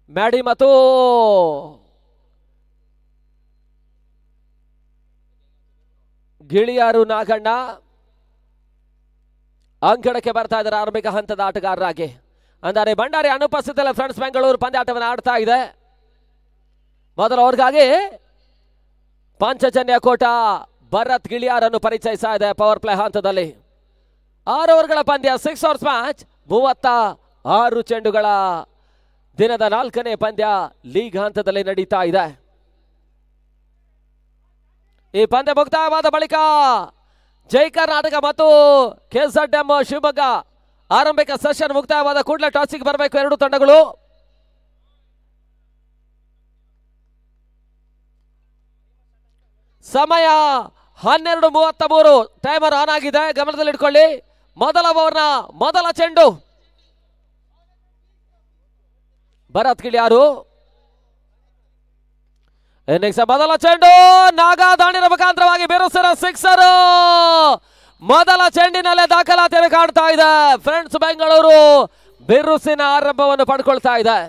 ಮ್ಯಾಡಿ ಮತ್ತು ಗಿಳಿಯಾರು ನಾಗಣ್ಣ ಅಂಕಣಕ್ಕೆ ಬರ್ತಾ ಇದ್ದಾರೆ ಆರಂಭಿಕ ಹಂತದ ಆಟಗಾರರಾಗಿ. ಅಂದರೆ ಭಂಡಾರಿ ಅನುಪಸ್ಥಿತಿಯಲ್ಲಿ ಫ್ರೆಂಡ್ಸ್ ಬೆಂಗಳೂರು ಪಂದ್ಯಾಟವನ್ನು ಆಡ್ತಾ ಇದೆ. ಮೊದಲು ಅವ್ರಿಗಾಗಿ ಪಂಚಜನ್ಯ ಕೋಟ ಭರತ್ ಗಿಳಿಯಾರನ್ನು ಪರಿಚಯಿಸ್ತಾ ಇದೆ ಪವರ್ ಪ್ಲೇ ಹಂತದಲ್ಲಿ. 6 ಓವರ್ಗಳ ಪಂದ್ಯ, 6 ಓವರ್ಸ್ ಮ್ಯಾಚ್, 36 ಚೆಂಡುಗಳ ದಿನದ 4ನೇ ಪಂದ್ಯ ಲೀಗ್ ಹಂತದಲ್ಲಿ ನಡೀತಾ ಇದೆ. ಈ ಪಂದ್ಯ ಮುಕ್ತಾಯವಾದ ಬಳಿಕ ಜೈ ಕರ್ನಾಟಕ ಮತ್ತು KZM ಶಿವಮೊಗ್ಗ ಆರಂಭಿಕ ಸೆಷನ್ ಮುಕ್ತಾಯವಾದ ಕೂಡಲೇ ಟಾಸಿಗೆ ಬರಬೇಕು ಎರಡು ತಂಡಗಳು. ಸಮಯ 12:33, ಟೈಮರ್ ಆನ್ ಆಗಿದೆ, ಗಮನದಲ್ಲಿಟ್ಕೊಳ್ಳಿ. ಮೊದಲ ಓವರ್ನ ಮೊದಲ ಚೆಂಡು ಭರತ್ ಗಿಳಿಯಾರು. ಇನ್ನಿಂಗ್ಸ್ ಮೊದಲ ಚೆಂಡು ನಾಗ ದಾಂಡಿನ ಮುಖಾಂತರವಾಗಿ ಬಿರುಸಿನ ಸಿಕ್ಸರ್. ಮೊದಲ ಚೆಂಡಿನಲ್ಲೇ ದಾಖಲಾತಿಯನ್ನು ಕಾಣ್ತಾ ಇದೆ. ಫ್ರೆಂಡ್ಸ್ ಬೆಂಗಳೂರು ಬಿರುಸಿನ ಆರಂಭವನ್ನು ಪಡ್ಕೊಳ್ತಾ ಇದೆ.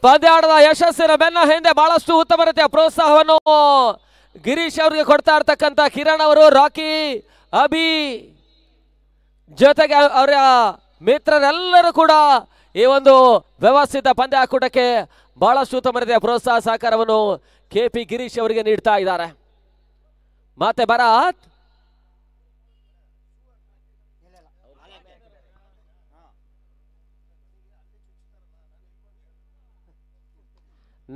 ಪಂದ್ಯಾಟದ ಯಶಸ್ಸಿನ ಬೆನ್ನ ಹಿಂದೆ ಬಹಳಷ್ಟು ಉತ್ತಮ ರೀತಿಯ ಪ್ರೋತ್ಸಾಹವನ್ನು ಗಿರೀಶ್ ಅವರಿಗೆ ಕೊಡ್ತಾ ಇರ್ತಕ್ಕಂಥ ಕಿರಣ್ ಅವರು, ರಾಕಿ, ಅಭಿ ಜೊತೆಗೆ ಅವರ ಮಿತ್ರರೆಲ್ಲರೂ ಕೂಡ ಈ ಒಂದು ವ್ಯವಸ್ಥಿತ ಪಂದ್ಯಾಕೂಟಕ್ಕೆ ಬಹಳಷ್ಟು ಉತ್ತಮ ರೀತಿಯ ಪ್ರೋತ್ಸಾಹ ಸಹಕಾರವನ್ನು KP ಗಿರೀಶ್ ಅವರಿಗೆ ನೀಡ್ತಾ ಇದ್ದಾರೆ. ಮತ್ತೆ ಭರತ್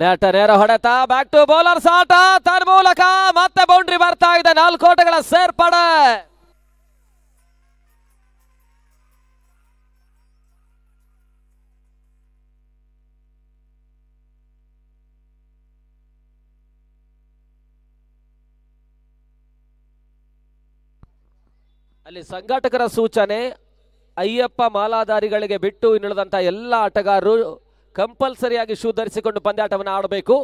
ನೆಟ್ ನೇರ ಹೊಡೆತ, ಬ್ಯಾಕ್ ಟು ಬೌಲರ್ಸ್ ಆಟ, ತನ್ನ ಮೂಲಕ ಮತ್ತೆ ಬೌಂಡ್ರಿ ಬರ್ತಾ ಇದೆ. 4 ಓಟಗಳ ಸೇರ್ಪಡೆ. ಅಲ್ಲಿ ಸಂಘಟಕರ ಸೂಚನೆ, ಅಯ್ಯಪ್ಪ ಮಾಲಾಧಾರಿಗಳಿಗೆ ಬಿಟ್ಟು ಇನ್ನುಳಿದಂತ ಎಲ್ಲ ಆಟಗಾರರು ಕಂಪಲ್ಸರಿಯಾಗಿ ಶೂ ಧರಿಸಿಕೊಂಡು ಪಂದ್ಯಾಟವನ್ನು ಆಡಬೇಕು.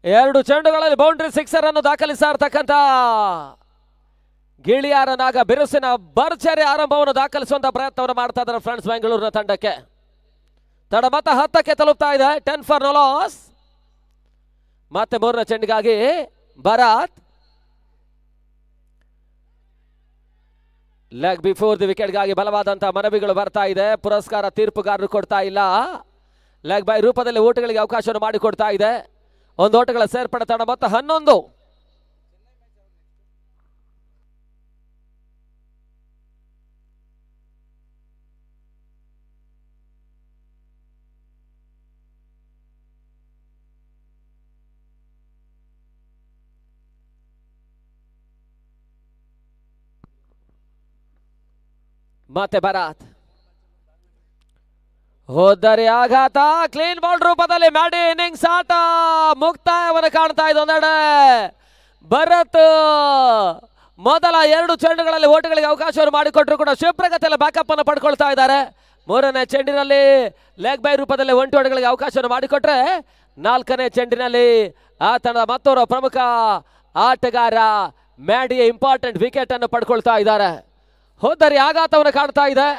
ಎರಡು ಚೆಂಡುಗಳಲ್ಲಿ ಬೌಂಡ್ರಿ ಸಿಕ್ಸರ್ ಅನ್ನು ದಾಖಲಿಸ್ತಾ ಇರ್ತಕ್ಕಂಥ ಗಿಳಿಯಾರನಾಗ ಬಿರುಸಿನ ಭರ್ಜರಿ ಆರಂಭವನ್ನು ದಾಖಲಿಸುವಂತ ಪ್ರಯತ್ನವನ್ನು ಮಾಡ್ತಾ ಇದ್ದಾರೆ ಫ್ರೆಂಡ್ಸ್ ಬೆಂಗಳೂರಿನ ತಂಡಕ್ಕೆ. ತಡ ಮತ್ತೆ 10ಕ್ಕೆ ತಲುಪ್ತಾ ಇದೆ. 10 ಫಾರ್ ನೋ ಲಾಸ್. ಮತ್ತೆ 3ನೇ ಚೆಂಡಿಗಾಗಿ ಭರತ್ ಲೆಗ್ ಬಿಫೋರ್ ದಿ ವಿಕೆಟ್ಗಾಗಿ ಬಲವಾದಂತಹ ಮನವಿಗಳು ಬರ್ತಾ ಇದೆ. ಪುರಸ್ಕಾರ ತೀರ್ಪುಗಾರರು ಕೊಡ್ತಾ ಇಲ್ಲ. ಲೆಗ್ ಬೈ ರೂಪದಲ್ಲಿ ಓಟಗಳಿಗೆ ಅವಕಾಶವನ್ನು ಮಾಡಿಕೊಡ್ತಾ ಇದೆ. 1 ಓಟಗಳ ಸೇರ್ಪಡೆ. ತಡ ಮೊತ್ತ 11. ಮತ್ತೆ ಭರತ್ ಹೋದರೆ ಆಘಾತ. ಕ್ಲೀನ್ ಬಾಲ್ ರೂಪದಲ್ಲಿ ಮ್ಯಾಡಿ ಇನ್ನಿಂಗ್ಸ್ ಆಟ ಮುಕ್ತಾಯವನ್ನು ಕಾಣ್ತಾ ಇದೆ. ಒಂದೆಡೆ ಭರತ್ ಮೊದಲ 2 ಚೆಂಡುಗಳಲ್ಲಿ ಓಟಗಳಿಗೆ ಅವಕಾಶವನ್ನು ಮಾಡಿಕೊಟ್ರು ಕೂಡ ಶಿವಪ್ರಗತಿಯಲ್ಲಿ ಬ್ಯಾಕಪ್ ಅನ್ನು ಪಡ್ಕೊಳ್ತಾ ಇದ್ದಾರೆ. 3ನೇ ಚೆಂಡಿನಲ್ಲಿ ಲೆಗ್ ಬೈ ರೂಪದಲ್ಲಿ 1 ಓಟಗಳಿಗೆ ಅವಕಾಶವನ್ನು ಮಾಡಿಕೊಟ್ರೆ 4ನೇ ಚೆಂಡಿನಲ್ಲಿ ಆತನ ಮತ್ತೋರ್ವ ಪ್ರಮುಖ ಆಟಗಾರ ಮ್ಯಾಡಿ ಇಂಪಾರ್ಟೆಂಟ್ ವಿಕೆಟ್ ಅನ್ನು ಪಡ್ಕೊಳ್ತಾ ಇದ್ದಾರೆ. ಹೋದರೆ ಆಘಾತವನ್ನು ಕಾಣ್ತಾ ಇದೆ.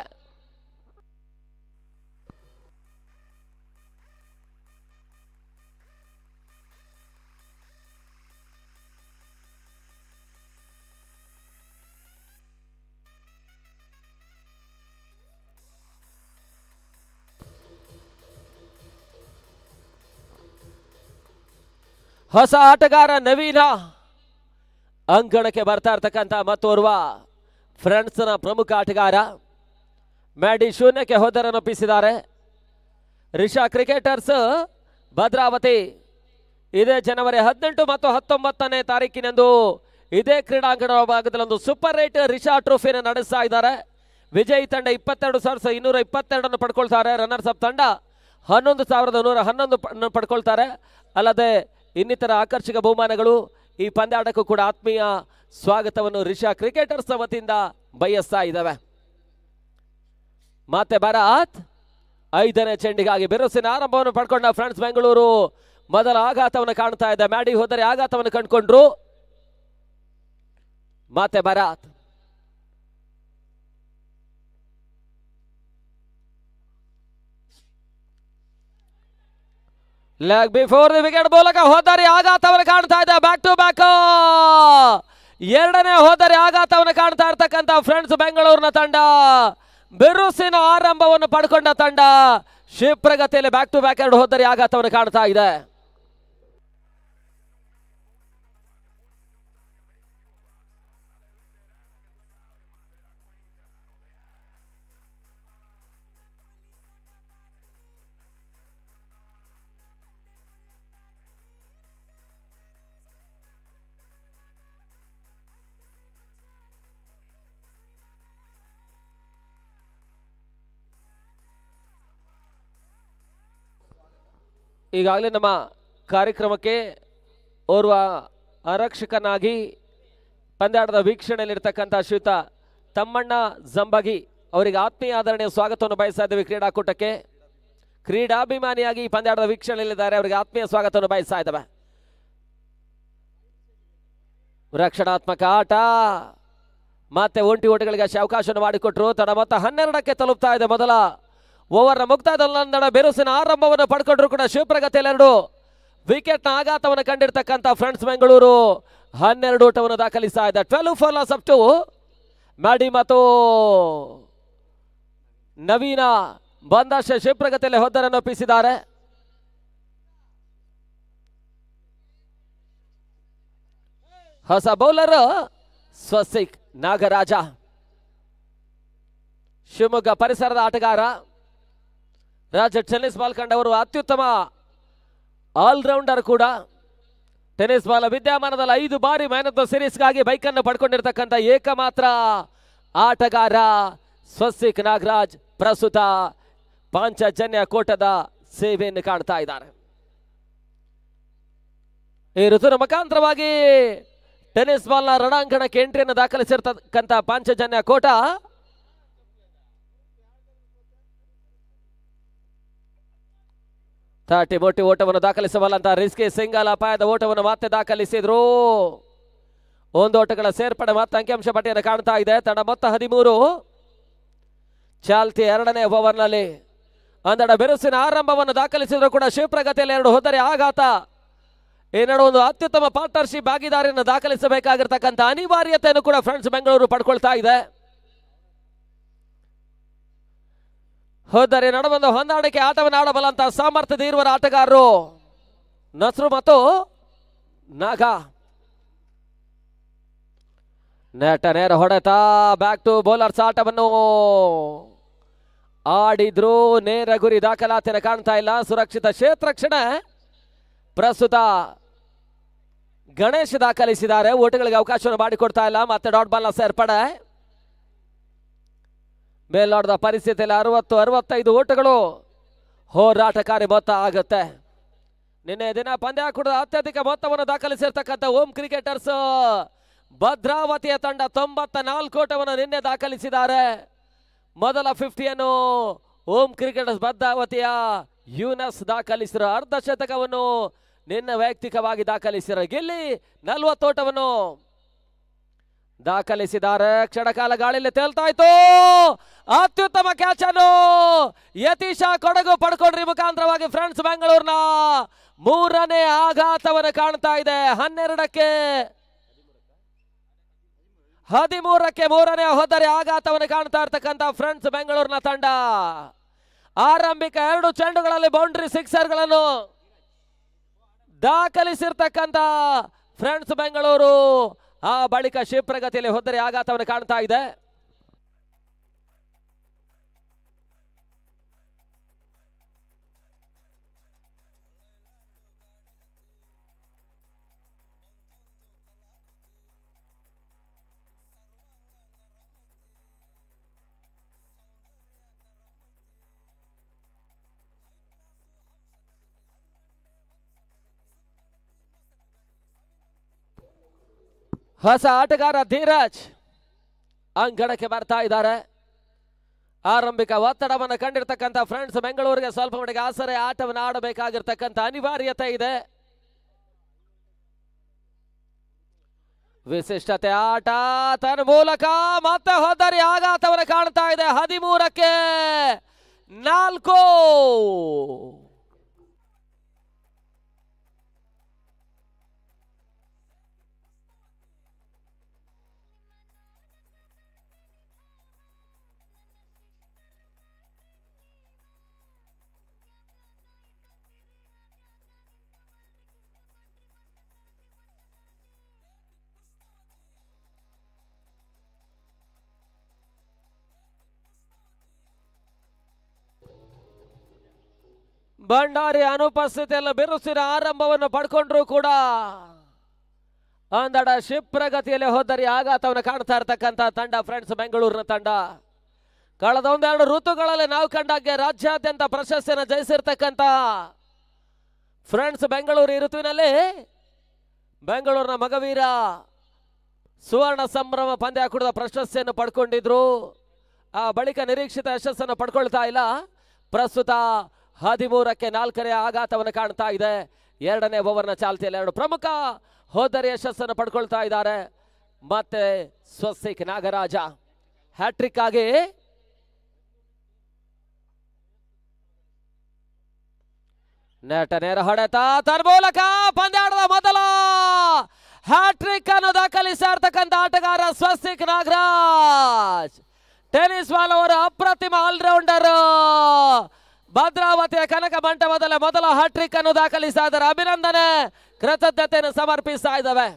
ಹೊಸ ಆಟಗಾರ ನವೀನ ಅಂಕಣಕ್ಕೆ ಬರ್ತಾ ಇರ್ತಕ್ಕಂಥ ಮತ್ತೋರ್ವ ಫ್ರೆಂಡ್ಸ್ನ ಪ್ರಮುಖ ಆಟಗಾರ. ಮ್ಯಾಡಿ ಶೂನ್ಯಕ್ಕೆ ಹೋದರನ್ನು ಒಪ್ಪಿಸಿದ್ದಾರೆ. ರಿಷಾ ಕ್ರಿಕೆಟರ್ಸ್ ಭದ್ರಾವತಿ ಇದೇ ಜನವರಿ 18 ಮತ್ತು 19ನೇ ತಾರೀಕಿನಂದು ಇದೇ ಕ್ರೀಡಾಂಗಣ ಭಾಗದಲ್ಲಿ ಒಂದು ಸೂಪರ್ 8 ರಿಷಾ ಟ್ರೋಫಿಯನ್ನು ನಡೆಸ್ತಾ ಇದ್ದಾರೆ. ವಿಜಯ್ ತಂಡ 22,222 ಪಡ್ಕೊಳ್ತಾರೆ. ರನ್ನರ್ಸ್ ಅಪ್ ತಂಡ 11,111 ಪಡ್ಕೊಳ್ತಾರೆ. ಅಲ್ಲದೆ ಇನ್ನಿತರ ಆಕರ್ಷಕ ಬಹುಮಾನಗಳು ಈ ಪಂದ್ಯಾಟಕ್ಕೂ ಕೂಡ ಆತ್ಮೀಯ ಸ್ವಾಗತವನ್ನು ರಿಷಾ ಕ್ರಿಕೆಟರ್ಸ್ ವತಿಯಿಂದ ಬಯಸ್ತಾ ಇದ್ದಾವೆ. ಮತ್ತೆ ಭಾರತ್ 5ನೇ ಚೆಂಡಿಗಾಗಿ ಬಿರುಸಿನ ಆರಂಭವನ್ನು ಪಡ್ಕೊಂಡ ಫ್ರೆಂಡ್ಸ್ ಬೆಂಗಳೂರು ಮೊದಲ ಆಘಾತವನ್ನು ಕಾಣ್ತಾ ಇದೆ. ಮ್ಯಾಡಿ ಹೋದರೆ ಆಘಾತವನ್ನು ಕಂಡುಕೊಂಡ್ರು. ಮತ್ತೆ Bharat leg before the wicket ಮೂಲಕ ಹೋದರೆ ಆಘಾತವನ್ನು ಕಾಣ್ತಾ ಇದೆ. ಬ್ಯಾಕ್ ಟು ಬ್ಯಾಕ್ ಎರಡನೇ ಹೋದರೆ ಆಘಾತವನ್ನು ಕಾಣ್ತಾ ಇರ್ತಕ್ಕಂಥ ಫ್ರೆಂಡ್ಸ್ ಬೆಂಗಳೂರಿನ ತಂಡ ಬಿರುಸಿನ ಆರಂಭವನ್ನು ಪಡ್ಕೊಂಡ ತಂಡ ಕ್ಷಿಪ್ರಗತಿಯಲ್ಲಿ ಬ್ಯಾಕ್ ಟು ಬ್ಯಾಕ್ 2 ಹೋದರೆ ಆಘಾತವನ್ನು ಕಾಣ್ತಾ ಇದೆ. ಈಗಾಗಲೇ ನಮ್ಮ ಕಾರ್ಯಕ್ರಮಕ್ಕೆ ಓರ್ವ ಆರಕ್ಷಕನಾಗಿ ಪಂದ್ಯಾಟದ ವೀಕ್ಷಣೆಯಲ್ಲಿರ್ತಕ್ಕಂಥ ಶ್ರೀಯುತ ತಮ್ಮಣ್ಣ ಜಂಬಗಿ ಅವರಿಗೆ ಆತ್ಮೀಯ ಆದರಣೆಯ ಸ್ವಾಗತವನ್ನು ಬಯಸ್ತಾ ಇದ್ದೇವೆ ಕ್ರೀಡಾಕೂಟಕ್ಕೆ. ಕ್ರೀಡಾಭಿಮಾನಿಯಾಗಿ ಪಂದ್ಯಾಟದ ವೀಕ್ಷಣೆಯಲ್ಲಿದ್ದಾರೆ, ಅವರಿಗೆ ಆತ್ಮೀಯ ಸ್ವಾಗತವನ್ನು ಬಯಸ್ತಾ ಇದ್ದೇವೆ. ರಕ್ಷಣಾತ್ಮಕ ಆಟ ಮತ್ತೆ ಒಂಟಿ ಓಟಗಳಿಗೆ ಅವಕಾಶವನ್ನು ಮಾಡಿಕೊಟ್ರು. ತಡ ಮೊತ್ತ 12ಕ್ಕೆ ತಲುಪ್ತಾ ಇದೆ. ಮೊದಲ ಓವರ್ನ ಮುಕ್ತಾಯದಲ್ಲಿ ಬಿರುಸಿನ ಆರಂಭವನ್ನು ಪಡ್ಕೊಂಡ್ರು ಕೂಡ ಶಿವಪ್ರಗತಿಯಲ್ಲಿ 2 ವಿಕೆಟ್ನ ಆಘಾತವನ್ನು ಕಂಡಿರ್ತಕ್ಕಂಥ ಫ್ರೆಂಡ್ಸ್ ಬೆಂಗಳೂರು 12 ಓಟವನ್ನು ದಾಖಲಿಸ್ತಾ ಇದೆ. 12 ಫಾರ್ ಲಾಸ್ ಅಪ್ ಟು ಮ್ಯಾಡಿ ಮತ್ತು ನವೀನ ಬಂದಷ್ಟೇ ಶಿವಪ್ರಗತಿಯಲ್ಲಿ ಹೊದ್ದರನ್ನು ಒಪ್ಪಿಸಿದ್ದಾರೆ. ಹೊಸ ಬೌಲರ್ ಸ್ವಸ್ತಿಕ್ ನಾಗರಾಜ, ಶಿವಮೊಗ್ಗ ಪರಿಸರದ ಆಟಗಾರ. ರಾಜ್ಯ ಟೆನ್ನಿಸ್ ಬಾಲ್ ಕಂಡವರು ಅತ್ಯುತ್ತಮ ಆಲ್ರೌಂಡರ್ ಕೂಡ. ಟೆನ್ನಿಸ್ ಬಾಲ್ ವಿದ್ಯಮಾನದಲ್ಲಿ 5 ಬಾರಿ ಮ್ಯಾನ್ ಆಫ್ ದ ಸೀರೀಸ್ಗಾಗಿ ಬೈಕನ್ನು ಪಡ್ಕೊಂಡಿರ್ತಕ್ಕಂಥ ಏಕಮಾತ್ರ ಆಟಗಾರ ಸ್ವಸ್ತಿಕ್ ನಾಗರಾಜ್ ಪ್ರಸ್ತುತ ಪಾಂಚಜನ್ಯ ಕೋಟದ ಸೇವೆಯನ್ನು ಕಾಣ್ತಾ ಇದ್ದಾರೆ. ಈ ಋತುವಿನ ಮುಖಾಂತರವಾಗಿ ಟೆನ್ನಿಸ್ ಬಾಲ್ನ ರಣಾಂಗಣಕ್ಕೆ ಎಂಟ್ರಿಯನ್ನು ದಾಖಲಿಸಿರ್ತಕ್ಕಂಥ ಪಾಂಚಜನ್ಯ ಕೋಟ ಥರ್ಟಿ ಮೋಟಿ ಓಟವನ್ನು ದಾಖಲಿಸಬಲ್ಲಂತ ರಿಸ್ಕಿ ಸಿಂಗಲ್ ಅಪಾಯದ ಓಟವನ್ನು ಮತ್ತೆ ದಾಖಲಿಸಿದ್ರು. 1 ಓಟಗಳ ಸೇರ್ಪಡೆ ಮತ್ತೆ ಅಂಕಿಅಂಶ ಪಟ್ಟಿಯನ್ನು ಕಾಣ್ತಾ ಇದೆ. ತಂಡ ಮೊತ್ತ 13. ಚಾಲ್ತಿ 2ನೇ ಓವರ್ನಲ್ಲಿ ಅಂದಡ ಬಿರುಸಿನ ಆರಂಭವನ್ನು ದಾಖಲಿಸಿದ್ರು ಕೂಡ ಶಿವಪ್ರಗತಿಯಲ್ಲಿ 2 ಹೋದರೆ ಆಘಾತ. ಈ ನಡುವೆ ಒಂದು ಅತ್ಯುತ್ತಮ ಪಾರ್ಟ್ನರ್ಶಿಪ್ ಭಾಗಿದಾರಿಯನ್ನು ದಾಖಲಿಸಬೇಕಾಗಿರ್ತಕ್ಕಂಥ ಅನಿವಾರ್ಯತೆಯನ್ನು ಕೂಡ ಫ್ರೆಂಡ್ಸ್ ಬೆಂಗಳೂರು ಪಡ್ಕೊಳ್ತಾ ಇದೆ. ಹೋದರೆ ನಡುವೊಂದು ಹೊಂದಾಣಿಕೆ ಆಟವನ್ನು ಆಡಬಲ್ಲಂತ ಸಾಮರ್ಥ್ಯದ ಇರುವರ ಆಟಗಾರರು ನಸ್ರು ಮತ್ತು ನಾಗ. ನೆಟ ನೇರ ಹೊಡೆತ ಬ್ಯಾಕ್ ಟು ಬೌಲರ್ಸ್ ಆಟವನ್ನು ಆಡಿದ್ರು. ನೇರ ಗುರಿ ದಾಖಲಾತಿಯನ್ನು ಕಾಣ್ತಾ ಇಲ್ಲ. ಸುರಕ್ಷಿತ ಕ್ಷೇತ್ರಕ್ಷಣೆ ಪ್ರಸ್ತುತ ಗಣೇಶ್ ದಾಖಲಿಸಿದ್ದಾರೆ. ಓಟಗಳಿಗೆ ಅವಕಾಶವನ್ನು ಮಾಡಿಕೊಡ್ತಾ ಇಲ್ಲ. ಮತ್ತೆ ಡಾಟ್ ಬಾಲ್ನ ಸೇರ್ಪಡೆ. ಮೇಲ್ನೋಟದ ಪರಿಸ್ಥಿತಿಯಲ್ಲಿ 60-65 ಓಟಗಳು ಹೋರಾಟಕಾರಿ ಮೊತ್ತ ಆಗುತ್ತೆ. ನಿನ್ನೆ ದಿನ ಪಂದ್ಯಾಕೂಟದ ಅತ್ಯಧಿಕ ಮೊತ್ತವನ್ನು ದಾಖಲಿಸಿರ್ತಕ್ಕಂಥ ಓಂ ಕ್ರಿಕೆಟರ್ಸ್ ಭದ್ರಾವತಿಯ ತಂಡ 94 ಓಟವನ್ನು ನಿನ್ನೆ ದಾಖಲಿಸಿದ್ದಾರೆ. ಮೊದಲ 50ಯನ್ನು ಓಂ ಕ್ರಿಕೆಟರ್ಸ್ ಭದ್ರಾವತಿಯ ಯೂನಸ್ ದಾಖಲಿಸಿರೋ. ಅರ್ಧ ಶತಕವನ್ನು ನಿನ್ನೆ ವೈಯಕ್ತಿಕವಾಗಿ ದಾಖಲಿಸಿರೋ. ಗಿಲ್ಲಿ 40 ಓಟವನ್ನು ದಾಖಲಿಸಿದ್ದಾರೆ. ಕ್ಷಣಕಾಲ ಗಾಳಿಯಲ್ಲಿ ತೇಲ್ತಾ ಇತ್ತು. ಅತ್ಯುತ್ತಮ ಕ್ಯಾಚ್ ಅನ್ನು ಯತೀಶ ಕೊಡಗು ಪಡ್ಕೊಂಡ್ರಿ ಮುಖಾಂತರವಾಗಿ ಫ್ರೆಂಡ್ಸ್ ಬೆಂಗಳೂರಿನ 3ನೇ ಆಘಾತವನ್ನು ಕಾಣ್ತಾ ಇದೆ. 12ಕ್ಕೆ 13ಕ್ಕೆ 3ನೇ ಹೋದರೆ ಆಘಾತವನ್ನು ಕಾಣ್ತಾ ಇರ್ತಕ್ಕಂಥ ಫ್ರೆಂಡ್ಸ್ ಬೆಂಗಳೂರಿನ ತಂಡ ಆರಂಭಿಕ 2 ಚೆಂಡುಗಳಲ್ಲಿ ಬೌಂಡ್ರಿ ಸಿಕ್ಸರ್ಗಳನ್ನು ದಾಖಲಿಸಿರ್ತಕ್ಕಂಥ ಫ್ರೆಂಡ್ಸ್ ಬೆಂಗಳೂರು ಆ ಬಳಿಕ ಶಿವಪ್ರಗತಿಯಲ್ಲಿ ಹೋದರೆ ಆಘಾತವನ್ನು ಕಾಣ್ತಾ ಇದೆ. ಹೊಸ ಆಟಗಾರ ಧೀರಜ್ ಅಂಗಣಕ್ಕೆ ಬರ್ತಾ ಇದ್ದಾರೆ. ಆರಂಭಿಕ ಒತ್ತಡವನ್ನು ಕಂಡಿರ್ತಕ್ಕಂಥ ಫ್ರೆಂಡ್ಸ್ ಬೆಂಗಳೂರಿಗೆ ಸ್ವಲ್ಪ ಮಟ್ಟಿಗೆ ಆಸರೆ ಆಟವನ್ನು ಆಡಬೇಕಾಗಿರ್ತಕ್ಕಂಥ ಅನಿವಾರ್ಯತೆ ಇದೆ. ವಿಶಿಷ್ಟತೆ ಆಟ ತನ್ನ ಮೂಲಕ ಮತ್ತೆ ಹೋದರಿ ಆಘಾತವನ್ನು ಕಾಣ್ತಾ ಇದೆ. 13ಕ್ಕೆ 4. ಭಂಡಾರಿ ಅನುಪಸ್ಥಿತಿಯಲ್ಲಿ ಬಿರುಸಿನ ಆರಂಭವನ್ನು ಪಡ್ಕೊಂಡ್ರು ಕೂಡ ಒಂದಡ ಕ್ಷಿಪ್ರಗತಿಯಲ್ಲಿ ಹೋದರಿ ಆಘಾತವನ್ನು ಕಾಣ್ತಾ ಇರ್ತಕ್ಕಂಥ ತಂಡ ಫ್ರೆಂಡ್ಸ್ ಬೆಂಗಳೂರಿನ ತಂಡ. ಕಳೆದ ಒಂದೆರಡು ಋತುಗಳಲ್ಲಿ ನಾವು ಕಂಡಾಗೆ ರಾಜ್ಯಾದ್ಯಂತ ಪ್ರಶಸ್ತಿಯನ್ನು ಜಯಿಸಿರ್ತಕ್ಕಂಥ ಫ್ರೆಂಡ್ಸ್ ಬೆಂಗಳೂರು ಈ ಋತುವಿನಲ್ಲಿ ಬೆಂಗಳೂರಿನ ಮಗವೀರ ಸುವರ್ಣ ಸಂಭ್ರಮ ಪಂದ್ಯಾಕೂಟದ ಪ್ರಶಸ್ತಿಯನ್ನು ಪಡ್ಕೊಂಡಿದ್ರು. ಆ ಬಳಿಕ ನಿರೀಕ್ಷಿತ ಯಶಸ್ಸನ್ನು ಪಡ್ಕೊಳ್ತಾ ಇಲ್ಲ. ಪ್ರಸ್ತುತ 13ಕ್ಕೆ 4 ಆಘಾತವನ್ನು ಕಾಣ್ತಾ ಇದೆ. ಎರಡನೇ ಓವರ್ನ ಚಾಲ್ತಿಯಲ್ಲಿ 2 ಪ್ರಮುಖ ಹೋದರಿ ಯಶಸ್ಸನ್ನು ಪಡ್ಕೊಳ್ತಾ ಇದ್ದಾರೆ. ಮತ್ತೆ ಸ್ವಸ್ತಿಕ್ ನಾಗರಾಜ ಹ್ಯಾಟ್ರಿಕ್ ಆಗಿ ನೆಟ ನೇರ ಹೊಡೆತ ತನ್ನ ಮೂಲಕ ಪಂದ್ಯಾಟದ ಮೊದಲ ಹ್ಯಾಟ್ರಿಕ್ ಅನ್ನು ದಾಖಲಿಸಿರ್ತಕ್ಕಂಥ ಆಟಗಾರ ಸ್ವಸ್ತಿಕ್ ನಾಗರಾಜ್. ಟೆನಿಸ್ ಬಾಲ್ ಅವರು ಅಪ್ರತಿಮ ಆಲ್ರೌಂಡರ್. ಭದ್ರಾವತಿಯ ಕನಕ ಮಂಟಪದಲ್ಲಿ ಮೊದಲ ಹ್ಯಾಟ್ರಿಕ್ ಅನ್ನು ದಾಖಲಿಸ್ತಾ ಇದ್ದಾರೆ. ಅಭಿನಂದನೆ, ಕೃತಜ್ಞತೆಯನ್ನು ಸಮರ್ಪಿಸ್ತಾ ಇದ್ದಾವೆ.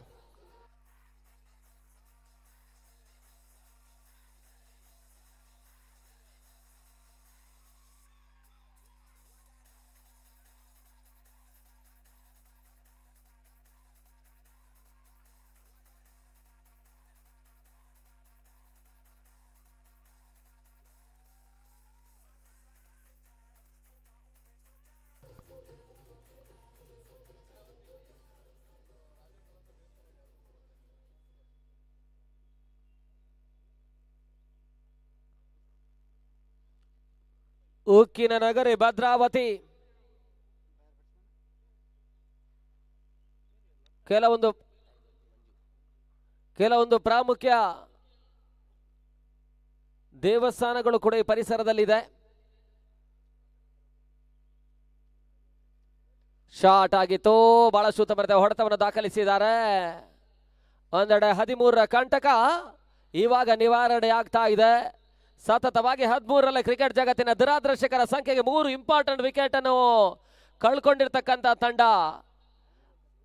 ಉಕ್ಕಿನ ನಗರಿ ಭದ್ರಾವತಿ ಕೆಲವೊಂದು ಪ್ರಾಮುಖ್ಯ ದೇವಸ್ಥಾನಗಳು ಕೂಡ ಈ ಪರಿಸರದಲ್ಲಿದೆ. ಶಾಟ್ ಆಗಿತ್ತು, ಬಹಳ ಶೂತ ಹೊಡೆತವನ್ನು ದಾಖಲಿಸಿದ್ದಾರೆ. ಒಂದೆಡೆ 13ರ ಕಂಟಕ ಇವಾಗ ನಿವಾರಣೆ ಆಗ್ತಾ ಇದೆ. ಸತತವಾಗಿ 13ರಲ್ಲಿ ಕ್ರಿಕೆಟ್ ಜಗತ್ತಿನ ದುರಾದೃಷ್ಟಕರ ಸಂಖ್ಯೆಗೆ 3 ಇಂಪಾರ್ಟೆಂಟ್ ವಿಕೆಟ್ ಅನ್ನು ಕಳ್ಕೊಂಡಿರ್ತಕ್ಕಂಥ ತಂಡ.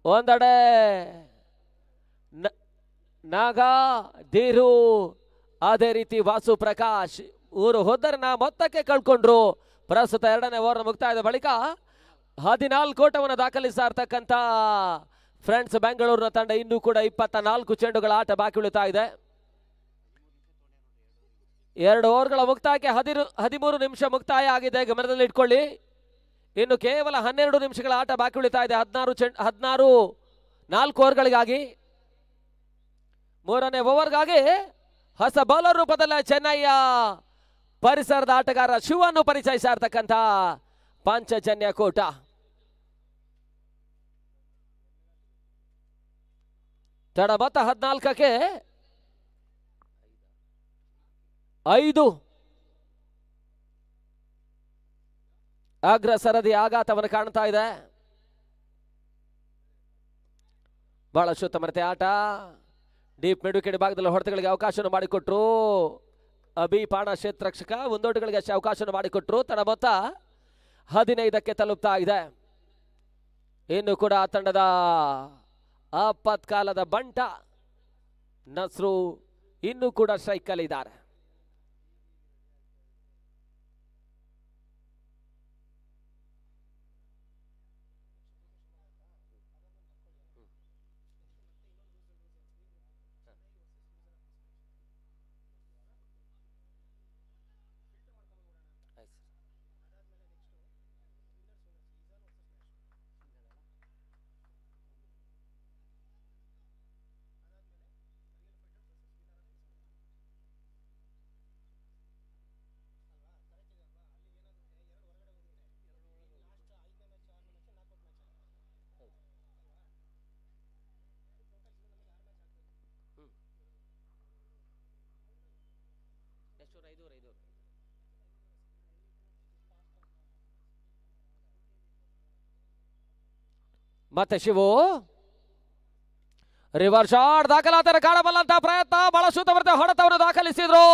ಒಂದೆಡೆ ನಾಗ ಧೀರು, ಅದೇ ರೀತಿ ವಾಸು ಪ್ರಕಾಶ್ 3 ಹೋದರನ್ನ ಮೊತ್ತಕ್ಕೆ ಕಳ್ಕೊಂಡ್ರು. ಪ್ರಸ್ತುತ 2ನೇ ಓವರ್ ಮುಕ್ತಾಯದ ಬಳಿಕ 14 ಓಟವನ್ನು ದಾಖಲಿಸ್ತಾ ಇರ್ತಕ್ಕಂಥ ಫ್ರೆಂಡ್ಸ್ ಬೆಂಗಳೂರಿನ ತಂಡ ಇನ್ನೂ ಕೂಡ 24 ಚೆಂಡುಗಳ ಆಟ ಬಾಕಿ ಉಳಿತಾ ಇದೆ. 2 ಓವರ್ಗಳ ಮುಕ್ತಾಯಕ್ಕೆ 13 ನಿಮಿಷ ಮುಕ್ತಾಯ ಆಗಿದೆ, ಗಮನದಲ್ಲಿ ಇಟ್ಕೊಳ್ಳಿ. ಇನ್ನು ಕೇವಲ 12 ನಿಮಿಷಗಳ ಆಟ ಬಾಕಿ ಉಳಿತಾ ಇದೆ. 4 ಓವರ್ಗಳಿಗಾಗಿ. 3ನೇ ಓವರ್ಗಾಗಿ ಹೊಸ ಬೌಲರ್ ರೂಪದಲ್ಲಿ ಚೆನ್ನೈಯ ಪರಿಸರದ ಆಟಗಾರ ಶಿವನ್ನು ಪರಿಚಯಿಸ್ತಾ ಇರ್ತಕ್ಕಂಥ ಪಾಂಚಜನ್ಯ ಕೋಟ. ತಡ ಮೊತ್ತ 14ಕ್ಕೆ 5. ಅಗ್ರ ಸರದಿ ಆಘಾತವನ್ನು ಕಾಣ್ತಾ ಇದೆ. ಬಹಳ ಶುತ್ತಮರತೆ ಆಟ. ಡೀಪ್ ಮಿಡುಕಿಡಿ ಭಾಗದಲ್ಲಿ ಹೊಡೆತಗಳಿಗೆ ಅವಕಾಶವನ್ನು ಮಾಡಿಕೊಟ್ರು ಅಭಿ ಪಾಣ ಕ್ಷೇತ್ರರಕ್ಷಕ. ಮುಂದೋಟಗಳಿಗೆ ಅಷ್ಟೇ ಅವಕಾಶವನ್ನು ಮಾಡಿಕೊಟ್ರು. ತಡ ಮೊತ್ತ 15ಕ್ಕೆ ತಲುಪ್ತಾ ಇದೆ. ಇನ್ನು ಕೂಡ ತಂಡದ ಆಪತ್ಕಾಲದ ಬಂಟ ನಸ್ರು ಇನ್ನೂ ಕೂಡ ಸ್ಟ್ರೈಕ್ ಅಲ್ಲಿ ಇದ್ದಾರೆ. ಮತ್ತೆ ಶಿವು ರಿವರ್ಸ್ ಶಾಟ್ ದಾಖಲಾತಿಯನ್ನು ಕಾಣಬಲ್ಲಂತ ಪ್ರಯತ್ನ, ಬಹಳ ಶುದ್ಧ ಹೊಡೆತವನ್ನು ದಾಖಲಿಸಿದ್ರು.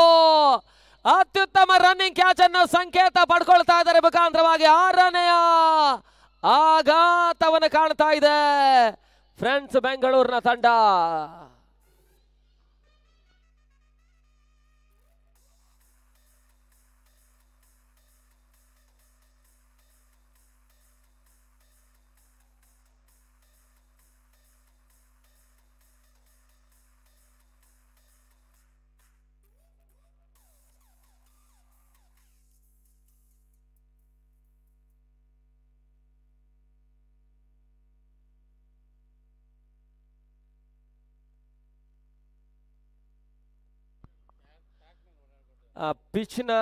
ಅತ್ಯುತ್ತಮ ರನ್ನಿಂಗ್ ಕ್ಯಾಚ್ ಅನ್ನು ಸಂಕೇತ ಪಡ್ಕೊಳ್ತಾ ಇದ್ದಾರೆ. ಮುಖಾಂತರವಾಗಿ 6ನೇಯ ಆಘಾತವನ್ನು ಕಾಣ್ತಾ ಇದೆ ಫ್ರೆಂಡ್ಸ್ ಬೆಂಗಳೂರಿನ ತಂಡ. ಪಿಚ್ನ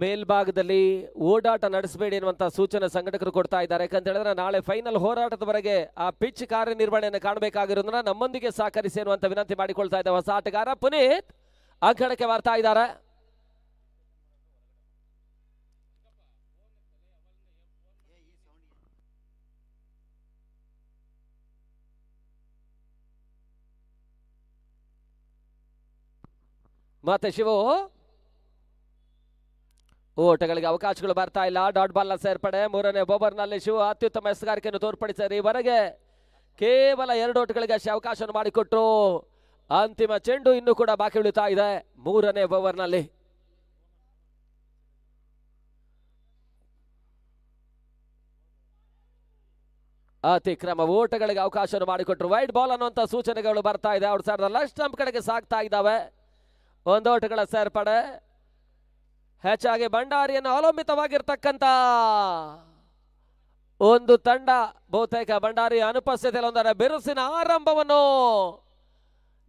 ಮೇಲ್ಭಾಗದಲ್ಲಿ ಓಡಾಟ ನಡೆಸಬೇಡಿ ಎನ್ನುವಂತ ಸೂಚನೆ ಸಂಘಟಕರು ಕೊಡ್ತಾ ಇದ್ದಾರೆ. ಯಾಕಂತ ಹೇಳಿದ್ರೆ ನಾಳೆ ಫೈನಲ್ ಹೋರಾಟದವರೆಗೆ ಆ ಪಿಚ್ ಕಾರ್ಯನಿರ್ವಹಣೆಯನ್ನು ಕಾಣಬೇಕಾಗಿರೋದ್ರಿಂದ ನಮ್ಮೊಂದಿಗೆ ಸಹಕರಿಸಿ ಎನ್ನುವಂತ ವಿನಂತಿ ಮಾಡಿಕೊಳ್ತಾ ಇದ್ದ ಹೊಸ ಆಟಗಾರ ಪುನೀತ್ ಅಂಕಣಕ್ಕೆ ಬರ್ತಾ ಇದ್ದಾರೆ. ಮತ್ತೆ ಶಿವು ಓಟಗಳಿಗೆ ಅವಕಾಶಗಳು ಬರ್ತಾ ಇಲ್ಲ. ಡಾಟ್ ಬಾಲ್ ಸೇರ್ಪಡೆ 3ನೇ ಓವರ್ನಲ್ಲಿ ಶಿವ ಅತ್ಯುತ್ತಮ ಎಸಗಾರಿಕೆಯನ್ನು ತೋರ್ಪಡಿಸಿದ್ದಾರೆ. ಈವರೆಗೆ ಕೇವಲ 2 ಓಟಗಳಿಗೆ ಅವಕಾಶವನ್ನು ಮಾಡಿಕೊಟ್ರು. ಅಂತಿಮ ಚೆಂಡು ಇನ್ನೂ ಕೂಡ ಬಾಕಿ ಉಳಿತಾ ಇದೆ 3ನೇ ಓವರ್ನಲ್ಲಿ. ಅತಿಕ್ರಮ ಓಟಗಳಿಗೆ ಅವಕಾಶವನ್ನು ಮಾಡಿಕೊಟ್ರು. ವೈಡ್ ಬಾಲ್ ಅನ್ನುವಂತ ಸೂಚನೆಗಳು ಬರ್ತಾ ಇದೆ. ಔಟ್ ಸೈಡ್ ಲೆಫ್ಟ್ ಸ್ಟಂಪ್ ಕಡೆಗೆ ಸಾಗ್ತಾ ಇದ್ದಾವೆ. 1 ಓಟಗಳ ಸೇರ್ಪಡೆ. ಹೆಚ್ಚಾಗಿ ಭಂಡಾರಿಯನ್ನು ಅವಲಂಬಿತವಾಗಿರ್ತಕ್ಕಂಥ ಒಂದು ತಂಡ. ಬಹುತೇಕ ಭಂಡಾರಿ ಅನುಪಸ್ಥಿತಿಯಲ್ಲಿ ಒಂದರ ಬಿರುಸಿನ ಆರಂಭವನ್ನು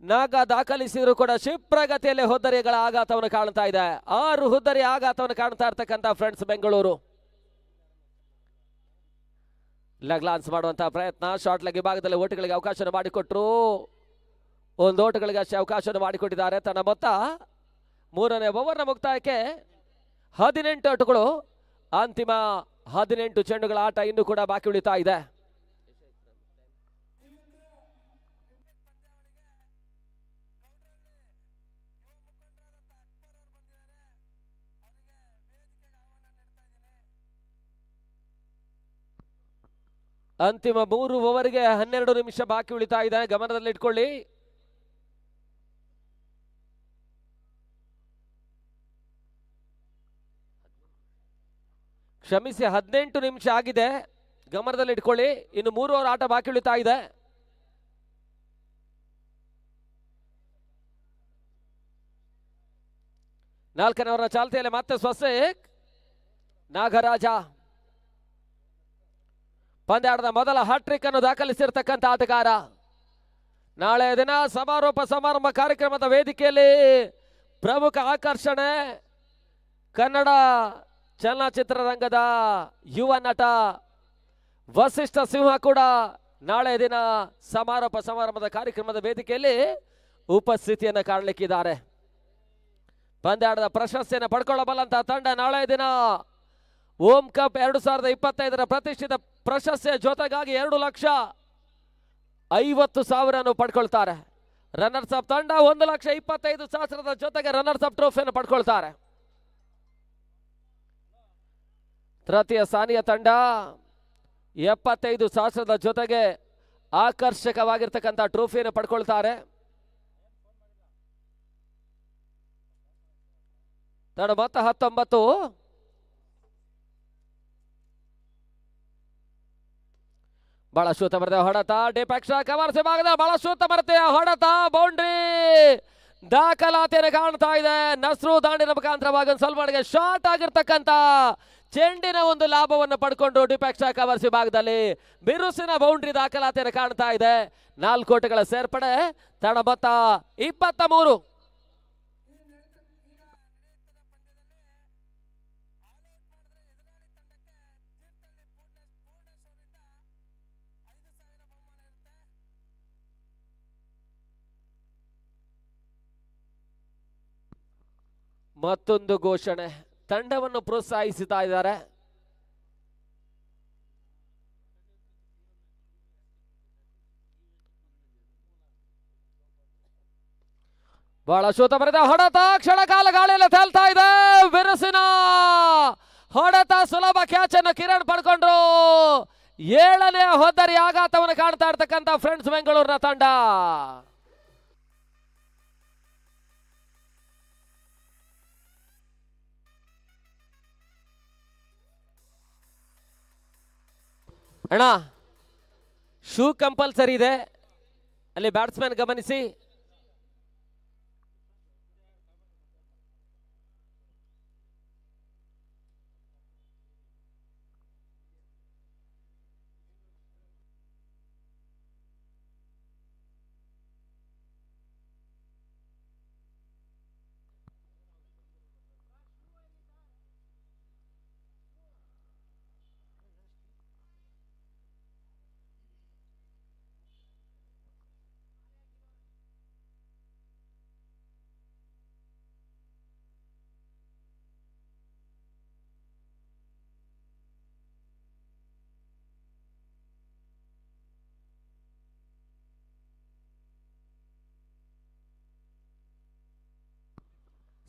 ನಾಗ ದಾಖಲಿಸಿದ್ರು ಕೂಡ ಕ್ಷಿಪ್ರಗತಿಯಲ್ಲಿ ಹುದ್ದರಿಗಳ ಆಘಾತವನ್ನು ಕಾಣ್ತಾ ಇದೆ. 6 ಹುದ್ದರಿ ಆಘಾತವನ್ನು ಕಾಣ್ತಾ ಇರ್ತಕ್ಕಂಥ ಫ್ರೆಂಡ್ಸ್ ಬೆಂಗಳೂರು. ಲೆಗ್ ಲಾನ್ಸ್ ಮಾಡುವಂತಹ ಪ್ರಯತ್ನ. ಶಾರ್ಟ್ ಲೆಗ್ ವಿಭಾಗದಲ್ಲಿ ಓಟಗಳಿಗೆ ಅವಕಾಶ ಮಾಡಿಕೊಟ್ರು. 1 ಓಟಗಳಿಗೆ ಅವಕಾಶವನ್ನು ಮಾಡಿಕೊಟ್ಟಿದ್ದಾರೆ. ತನ್ನ ಮೊತ್ತ 3ನೇ ಓವರ್ನ ಮುಕ್ತಾಯಕ್ಕೆ 18 ಓಟಗಳು. ಅಂತಿಮ 18 ಚೆಂಡುಗಳ ಆಟ ಇನ್ನೂ ಕೂಡ ಬಾಕಿ ಉಳಿತಾ ಇದೆ. ಅಂತಿಮ 3 ಓವರ್ಗೆ 12 ನಿಮಿಷ ಬಾಕಿ ಉಳಿತಾ ಇದೆ. ಗಮನದಲ್ಲಿಟ್ಕೊಳ್ಳಿ. ಕ್ಷಮಿಸಿ, 18 ನಿಮಿಷ ಆಗಿದೆ. ಗಮನದಲ್ಲಿ ಇಟ್ಕೊಳ್ಳಿ. ಇನ್ನು 3 ಓವರ್ ಆಟ ಬಾಕಿ ಉಳಿತಾ ಇದೆ. ನಾಲ್ಕನೇ ಓವರ್ನ ಚಾಲ್ತಿಯಲ್ಲಿ ಮತ್ತೆ ಸ್ವಸ್ತಿಕ್ ನಾಗರಾಜ ಪಂದ್ಯಾಟದ ಮೊದಲ ಹ್ಯಾಟ್ರಿಕ್ ಅನ್ನು ದಾಖಲಿಸಿರ್ತಕ್ಕಂಥ ಆಟಗಾರ. ನಾಳೆ ದಿನ ಸಮಾರೋಪ ಸಮಾರಂಭ ಕಾರ್ಯಕ್ರಮದ ವೇದಿಕೆಯಲ್ಲಿ ಪ್ರಮುಖ ಆಕರ್ಷಣೆ ಕನ್ನಡ ಚಲನಚಿತ್ರರಂಗದ ಯುವ ನಟ ವಸಿಷ್ಠ ಸಿಂಹ ಕೂಡ ನಾಳೆ ದಿನ ಸಮಾರೋಪ ಸಮಾರಂಭದ ಕಾರ್ಯಕ್ರಮದ ವೇದಿಕೆಯಲ್ಲಿ ಉಪಸ್ಥಿತಿಯನ್ನು ಕಾಣಲಿಕ್ಕಿದ್ದಾರೆ. ಪಂದ್ಯಾಟದ ಪ್ರಶಸ್ತಿಯನ್ನು ಪಡ್ಕೊಳ್ಳಬಲ್ಲಂತಹ ತಂಡ ನಾಳೆ ದಿನ ಓಂ ಕಪ್ 2025ರ ಪ್ರತಿಷ್ಠಿತ ಪ್ರಶಸ್ತಿಯ ಜೊತೆಗಾಗಿ 2,50,000 ಪಡ್ಕೊಳ್ತಾರೆ. ರನ್ನರ್ಸ್ ಅಪ್ ತಂಡ 1,25,000 ಜೊತೆಗೆ ರನ್ನರ್ಸ್ ಅಪ್ ಟ್ರೋಫಿಯನ್ನು ಪಡ್ಕೊಳ್ತಾರೆ. ತೃತೀಯ ಸ್ಥಾನೀಯ ತಂಡ 75,000 ಜೊತೆಗೆ ಆಕರ್ಷಕವಾಗಿರ್ತಕ್ಕಂಥ ಟ್ರೋಫಿಯನ್ನು ಪಡ್ಕೊಳ್ತಾರೆ. ತಂಡ ಮೊತ್ತ 19. ಬಹಳ ಶೂತ ಬರದೆ ಹೊಡೆತ. ಡಿಪೆಕ್ಷ ಕವರ್ಸ್ ಭಾಗದ ಬಹಳ ಶೂತ ಬರುತ್ತೆ ಹೊಡೆತ. ಬೌಂಡ್ರಿ ದಾಖಲಾತಿಯನ್ನು ಕಾಣ್ತಾ ಇದೆ. ನಸ್ರು ದಾಂಡಿನ ಮುಖಾಂತರವಾಗಿ ಸ್ವಲ್ಪ ಮಟ್ಟಿಗೆ ಶಾರ್ಟ್ ಆಗಿರ್ತಕ್ಕಂಥ ಚೆಂಡಿನ ಒಂದು ಲಾಭವನ್ನು ಪಡ್ಕೊಂಡು ಡಿಪೆಕ್ಷ ಕವರ್ಸ್ ವಿಭಾಗದಲ್ಲಿ ಬಿರುಸಿನ ಬೌಂಡ್ರಿ ದಾಖಲಾತಿಯನ್ನು ಕಾಣ್ತಾ ಇದೆ. 4 ಓಟಗಳ ಸೇರ್ಪಡೆ. ತಂಡ ಮೊತ್ತ 23. ಮತ್ತೊಂದು ಘೋಷಣೆ. ತಂಡವನ್ನು ಪ್ರೋತ್ಸಾಹಿಸುತ್ತಾ ಇದ್ದಾರೆ. ಬಹಳ ಶೂತ ಬರೆದ ಹೊಡೆತ ಕ್ಷಣ ಕಾಲ ಗಾಳಿಯಲ್ಲಿ ತೇಲ್ತಾ ಇದೆ. ಬಿರುಸಿನ ಹೊಡೆತ, ಸುಲಭ ಕ್ಯಾಚ್ ಅನ್ನು ಕಿರಣ್ ಪಡ್ಕೊಂಡ್ರು. 7ನೇ ಹೊದ್ದರಿ ಆಘಾತವನ್ನು ಕಾಣ್ತಾ ಇರ್ತಕ್ಕಂಥ ಫ್ರೆಂಡ್ಸ್ ಬೆಂಗಳೂರಿನ ತಂಡ. ಅಣ್ಣ ಶೂ ಕಂಪಲ್ಸರಿ ಇದೆ, ಅಲ್ಲಿ ಬ್ಯಾಟ್ಸ್ಮನ್ ಗಮನಿಸಿ.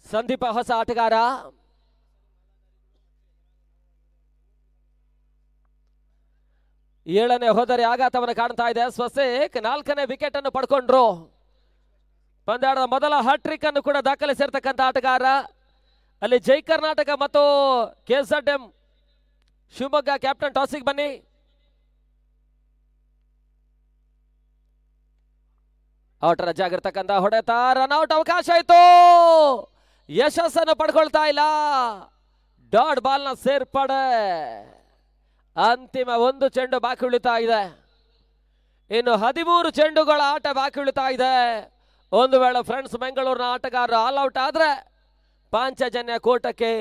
ಸಂದೀಪ ಹೊಸ ಆಟಗಾರ. ಏಳನೇ ಹೋದರೆ ಆಘಾತವನ್ನು ಕಾಣ್ತಾ ಇದೆ. ಸ್ವಸೇಕ್ 4ನೇ ವಿಕೆಟ್ ಅನ್ನು ಪಡ್ಕೊಂಡ್ರು. ಪಂದ್ಯಾಟದ ಮೊದಲ ಹ್ಯಾಟ್ರಿಕ್ ಅನ್ನು ಕೂಡ ದಾಖಲಿಸಿರ್ತಕ್ಕಂಥ ಆಟಗಾರ. ಅಲ್ಲಿ ಜೈ ಕರ್ನಾಟಕ ಮತ್ತು KZM ಶಿವಮೊಗ್ಗ ಕ್ಯಾಪ್ಟನ್ ಟಾಸಿಗೆ ಬನ್ನಿ. ಔಟ್ ರಜೆ ಆಗಿರ್ತಕ್ಕಂಥ ಹೊಡೆತ, ರನ್ಔಟ್ ಅವಕಾಶ ಇತ್ತು, ಯಶಸ್ಸನ್ನು ಪಡ್ಕೊಳ್ತಾ ಇಲ್ಲ. ಡಾಟ್ ಬಾಲ್ನ ಸೇರ್ಪಡೆ. ಅಂತಿಮ 1 ಚೆಂಡು ಬಾಕಿ ಉಳಿತಾ ಇದೆ. ಇನ್ನು 13 ಚೆಂಡುಗಳ ಆಟ ಬಾಕಿ ಉಳಿತಾ ಇದೆ. ಒಂದು ವೇಳೆ ಫ್ರೆಂಡ್ಸ್ ಬೆಂಗಳೂರಿನ ಆಟಗಾರರು ಆಲ್ ಔಟ್ ಆದ್ರೆ ಪಾಂಚಜನ್ಯ ಕೋಟಕ್ಕೆ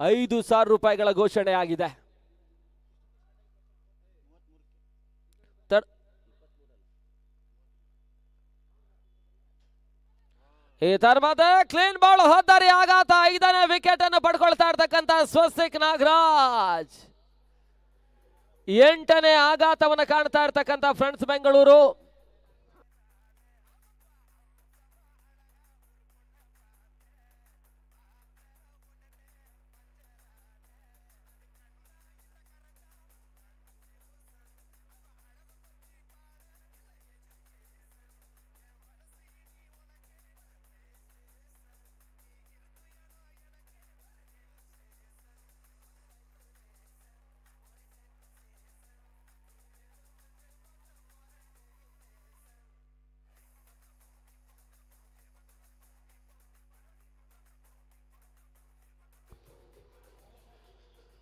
5,000 ರೂಪಾಯಿಗಳ ಘೋಷಣೆ ಆಗಿದೆ. ಈ ತರ್ಮದ ಕ್ಲೀನ್ ಬಾಲ್ ಹೋದರೆ ಆಘಾತ. 5ನೇ ವಿಕೆಟ್ ಅನ್ನು ಪಡ್ಕೊಳ್ತಾ ಇರ್ತಕ್ಕಂಥ ಸ್ವಸ್ತಿಕ್ ನಾಗರಾಜ್. 8ನೇ ಆಘಾತವನ್ನು ಕಾಣ್ತಾ ಇರ್ತಕ್ಕಂಥ ಫ್ರೆಂಡ್ಸ್ ಬೆಂಗಳೂರು.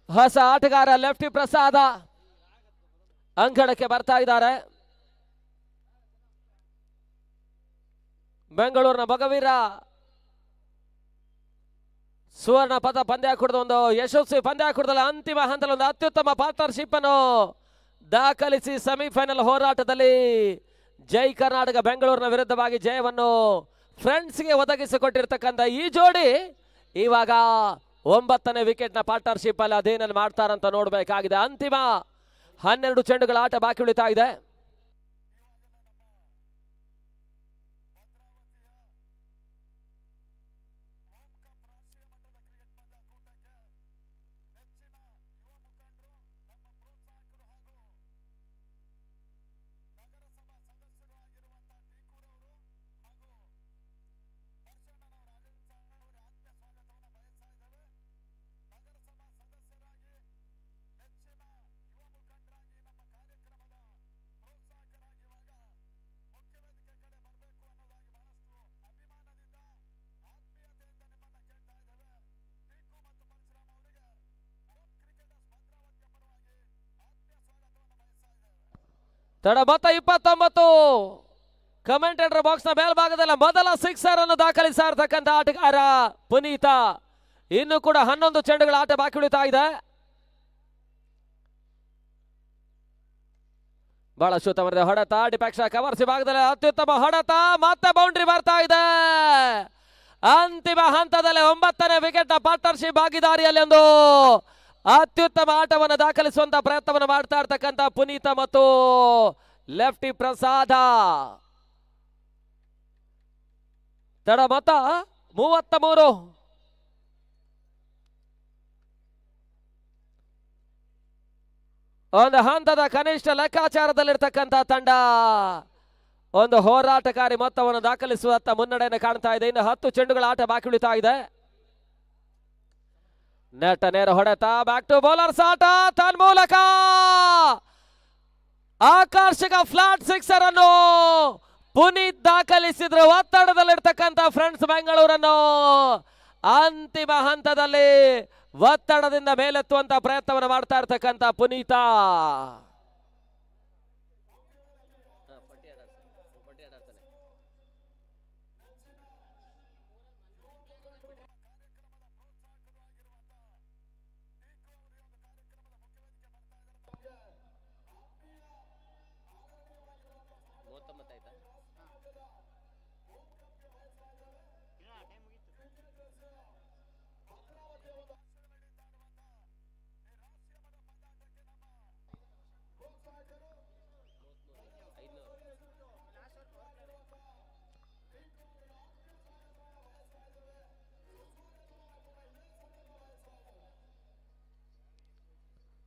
ಹೊಸ ಆಟಗಾರ ಲೆಫ್ಟಿ ಪ್ರಸಾದ ಅಂಗಡಕ್ಕೆ ಬರ್ತಾ ಇದ್ದಾರೆ. ಬೆಂಗಳೂರಿನ ಮಗವೀರ ಸುವರ್ಣ ಪದ ಪಂದ್ಯಾಕೂಟದ ಒಂದು ಯಶಸ್ವಿ ಪಂದ್ಯಾಕೂಟದಲ್ಲಿ ಅಂತಿಮ ಹಂತದಲ್ಲಿ ಒಂದು ಅತ್ಯುತ್ತಮ ಪಾರ್ಟ್ನರ್ಶಿಪ್ ಅನ್ನು ದಾಖಲಿಸಿ ಸೆಮಿಫೈನಲ್ ಹೋರಾಟದಲ್ಲಿ ಜೈ ಕರ್ನಾಟಕ ಬೆಂಗಳೂರಿನ ವಿರುದ್ಧವಾಗಿ ಜಯವನ್ನು ಫ್ರೆಂಡ್ಸ್ಗೆ ಒದಗಿಸಿಕೊಟ್ಟಿರ್ತಕ್ಕಂಥ ಈ ಜೋಡಿ ಇವಾಗ 9ನೇ ವಿಕೆಟ್ನ ಪಾರ್ಟ್ನರ್ಶಿಪ್ ಅಲ್ಲಿ ಅದೇನನ್ನು ಮಾಡ್ತಾರಂತ ನೋಡಬೇಕಾಗಿದೆ. ಅಂತಿಮ 12 ಚೆಂಡುಗಳ ಆಟ ಬಾಕಿ ಉಳಿತಾ ಇದೆ. ತಡ ಮೊತ್ತ 29. ಕಮೆಂಟೇಟರ್ ಬಾಕ್ಸ್ ನ ಮೇಲ್ಭಾಗದಲ್ಲಿ ಮೊದಲ ಸಿಕ್ಸರ್ ಅನ್ನು ದಾಖಲಿಸಿರ್ತಕ್ಕಂಥ ಆಟಗಾರ ಪುನೀತ. ಇನ್ನು ಕೂಡ 11 ಚೆಂಡುಗಳ ಆಟ ಬಾಕಿ ಉಳಿತಾ ಇದೆ. ಬಹಳ ಶೂತ ಹೊಡೆತ, ಡಿಫೆಕ್ಷ ಕವರ್ಸ್ ಭಾಗದಲ್ಲಿ ಅತ್ಯುತ್ತಮ ಹೊಡೆತ, ಮತ್ತೆ ಬೌಂಡ್ರಿ ಬರ್ತಾ ಇದೆ. ಅಂತಿಮ ಹಂತದಲ್ಲಿ 9ನೇ ವಿಕೆಟ್ ಪಾರ್ಟ್ನರ್ಶಿಪ್ ಭಾಗಿದಾರಿಯಲ್ಲಿ ಒಂದು ಅತ್ಯುತ್ತಮ ಆಟವನ್ನು ದಾಖಲಿಸುವಂತ ಪ್ರಯತ್ನವನ್ನು ಮಾಡ್ತಾ ಇರ್ತಕ್ಕಂಥ ಪುನೀತ ಮತ್ತು ಲೆಫ್ಟಿ ಪ್ರಸಾದ. ತಡ ಮೊತ್ತ 33. ಒಂದು ಹಂತದ ಕನಿಷ್ಠ ಲೆಕ್ಕಾಚಾರದಲ್ಲಿರ್ತಕ್ಕಂಥ ತಂಡ ಒಂದು ಹೋರಾಟಕಾರಿ ಮೊತ್ತವನ್ನು ದಾಖಲಿಸುವತ್ತ ಮುನ್ನಡೆಯನ್ನು ಕಾಣ್ತಾ ಇದೆ. ಇನ್ನು 10 ಚೆಂಡುಗಳ ಆಟ ಬಾಕಿ ಉಳಿತಾ ಇದೆ. ನೆಟ್ ನೇರ ಹೊಡೆತ, ಬ್ಯಾಕ್ ಟು ಬೌಲರ್ಸ್ ಆಟ, ತನ್ಮೂಲಕ ಆಕರ್ಷಕ ಫ್ಲಾಟ್ ಸಿಕ್ಸರ್ ಅನ್ನು ಪುನೀತ್ ದಾಖಲಿಸಿದ್ರು. ಒತ್ತಡದಲ್ಲಿರ್ತಕ್ಕಂಥ ಫ್ರೆಂಡ್ಸ್ ಬೆಂಗಳೂರನ್ನು ಅಂತಿಮ ಹಂತದಲ್ಲಿ ಒತ್ತಡದಿಂದ ಮೇಲೆತ್ತುವಂತ ಪ್ರಯತ್ನವನ್ನು ಮಾಡ್ತಾ ಇರ್ತಕ್ಕಂಥ ಪುನೀತ.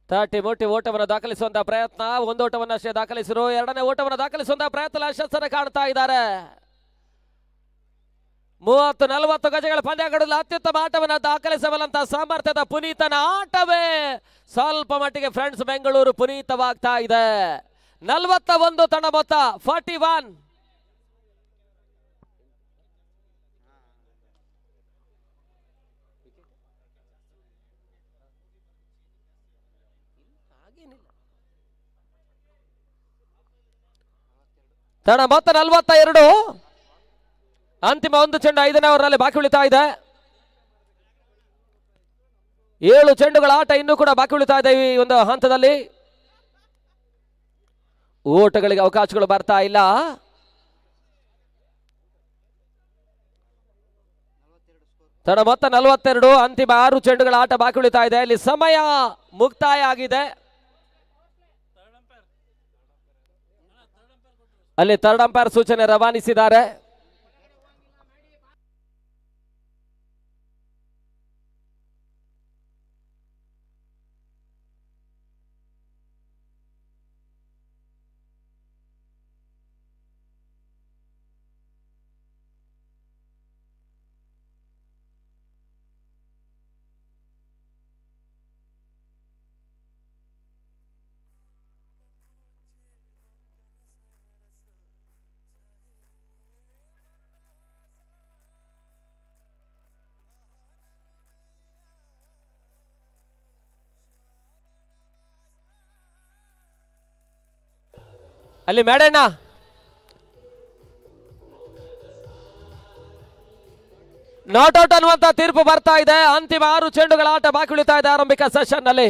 ತಟ್ಟಿ ಮುಟ್ಟಿ ಓಟವನ್ನು ದಾಖಲಿಸುವಂತಹ ಪ್ರಯತ್ನ, ಒಂದು ಓಟವನ್ನು ಅಷ್ಟೇ ದಾಖಲಿಸಿರು. ಎರಡನೇ ಓಟವನ್ನು ದಾಖಲಿಸುವಂತಹ ಪ್ರಯತ್ನ ಯಶಸ್ಸನ್ನು ಕಾಣ್ತಾ ಇದ್ದಾರೆ. 30-40 ಗಜಗಳ ಪಂದ್ಯಗಳಲ್ಲಿ ಅತ್ಯುತ್ತಮ ಆಟವನ್ನು ದಾಖಲಿಸಬಲ್ಲಂತಹ ಸಾಮರ್ಥ್ಯದ ಪುನೀತನ ಆಟವೇ ಸ್ವಲ್ಪ ಮಟ್ಟಿಗೆ ಫ್ರೆಂಡ್ಸ್ ಬೆಂಗಳೂರು ಪುನೀತವಾಗ್ತಾ ಇದೆ. 41 ತಂಡ ಮೊತ್ತ 41. ತಡ ಮೊತ್ತ 42. ಅಂತಿಮ ಒಂದು ಚೆಂಡು 5ನೇ ಓವರ್ನಲ್ಲಿ ಬಾಕಿ ಉಳಿತಾ ಇದೆ. 7 ಚೆಂಡುಗಳ ಆಟ ಇನ್ನೂ ಕೂಡ ಬಾಕಿ ಉಳಿತಾ ಇದೆ. ಈ ಒಂದು ಹಂತದಲ್ಲಿ ಓಟಗಳಿಗೆ ಅವಕಾಶಗಳು ಬರ್ತಾ ಇಲ್ಲ. ತಡ ಮೊತ್ತ 42. ಅಂತಿಮ 6 ಚೆಂಡುಗಳ ಆಟ ಬಾಕಿ ಉಳಿತಾ ಇದೆ. ಇಲ್ಲಿ ಸಮಯ ಮುಕ್ತಾಯ ಆಗಿದೆ. ಅಲ್ಲಿ ಥರ್ಡ್ ಅಂಪೈರ್ ಸೂಚನೆ ರವಾನಿಸಿದ್ದಾರೆ. ಅಲ್ಲಿ ಮೇಡಣ್ಣ ನಾಟ್ ಔಟ್ ಅನ್ನುವಂತ ತೀರ್ಪು ಬರ್ತಾ ಇದೆ. ಅಂತಿಮ 6 ಚೆಂಡುಗಳ ಆಟ ಬಾಕಿ ಉಳಿತಾ ಇದೆ ಆರಂಭಿಕ ಸೆಷನ್ ನಲ್ಲಿ.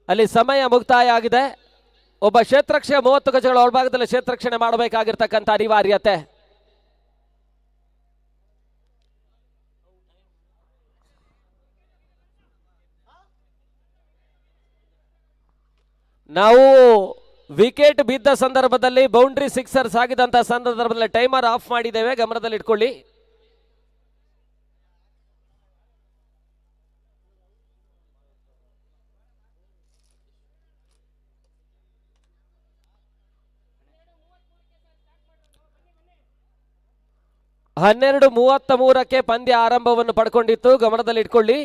ಅಲ್ಲಿ ಸಮಯ ಮುಕ್ತಾಯ ಆಗಿದೆ. ಒಬ್ಬ ಕ್ಷೇತ್ರರಕ್ಷಕ 30 ಗಜಗಳ ಒಳಭಾಗದಲ್ಲಿ ಕ್ಷೇತ್ರರಕ್ಷಣೆ ಮಾಡಬೇಕಾಗಿರ್ತಕ್ಕಂಥ ಅನಿವಾರ್ಯತೆ. ನಾವು ವಿಕೆಟ್ ಬಿದ್ದ ಸಂದರ್ಭದಲ್ಲಿ ಬೌಂಡ್ರಿ ಸಿಕ್ಸರ್ ಸಾಗಿದಂತಹ ಸಂದರ್ಭದಲ್ಲಿ ಟೈಮರ್ ಆಫ್ ಮಾಡಿದ್ದೇವೆ, ಗಮನದಲ್ಲಿ ಇಟ್ಕೊಳ್ಳಿ. ಹನ್ನೆರಡು 33ಕ್ಕೆ ಪಂದ್ಯ ಆರಂಭವನ್ನು ಪಡ್ಕೊಂಡಿತ್ತು, ಗಮನದಲ್ಲಿ ಇಟ್ಕೊಳ್ಳಿ.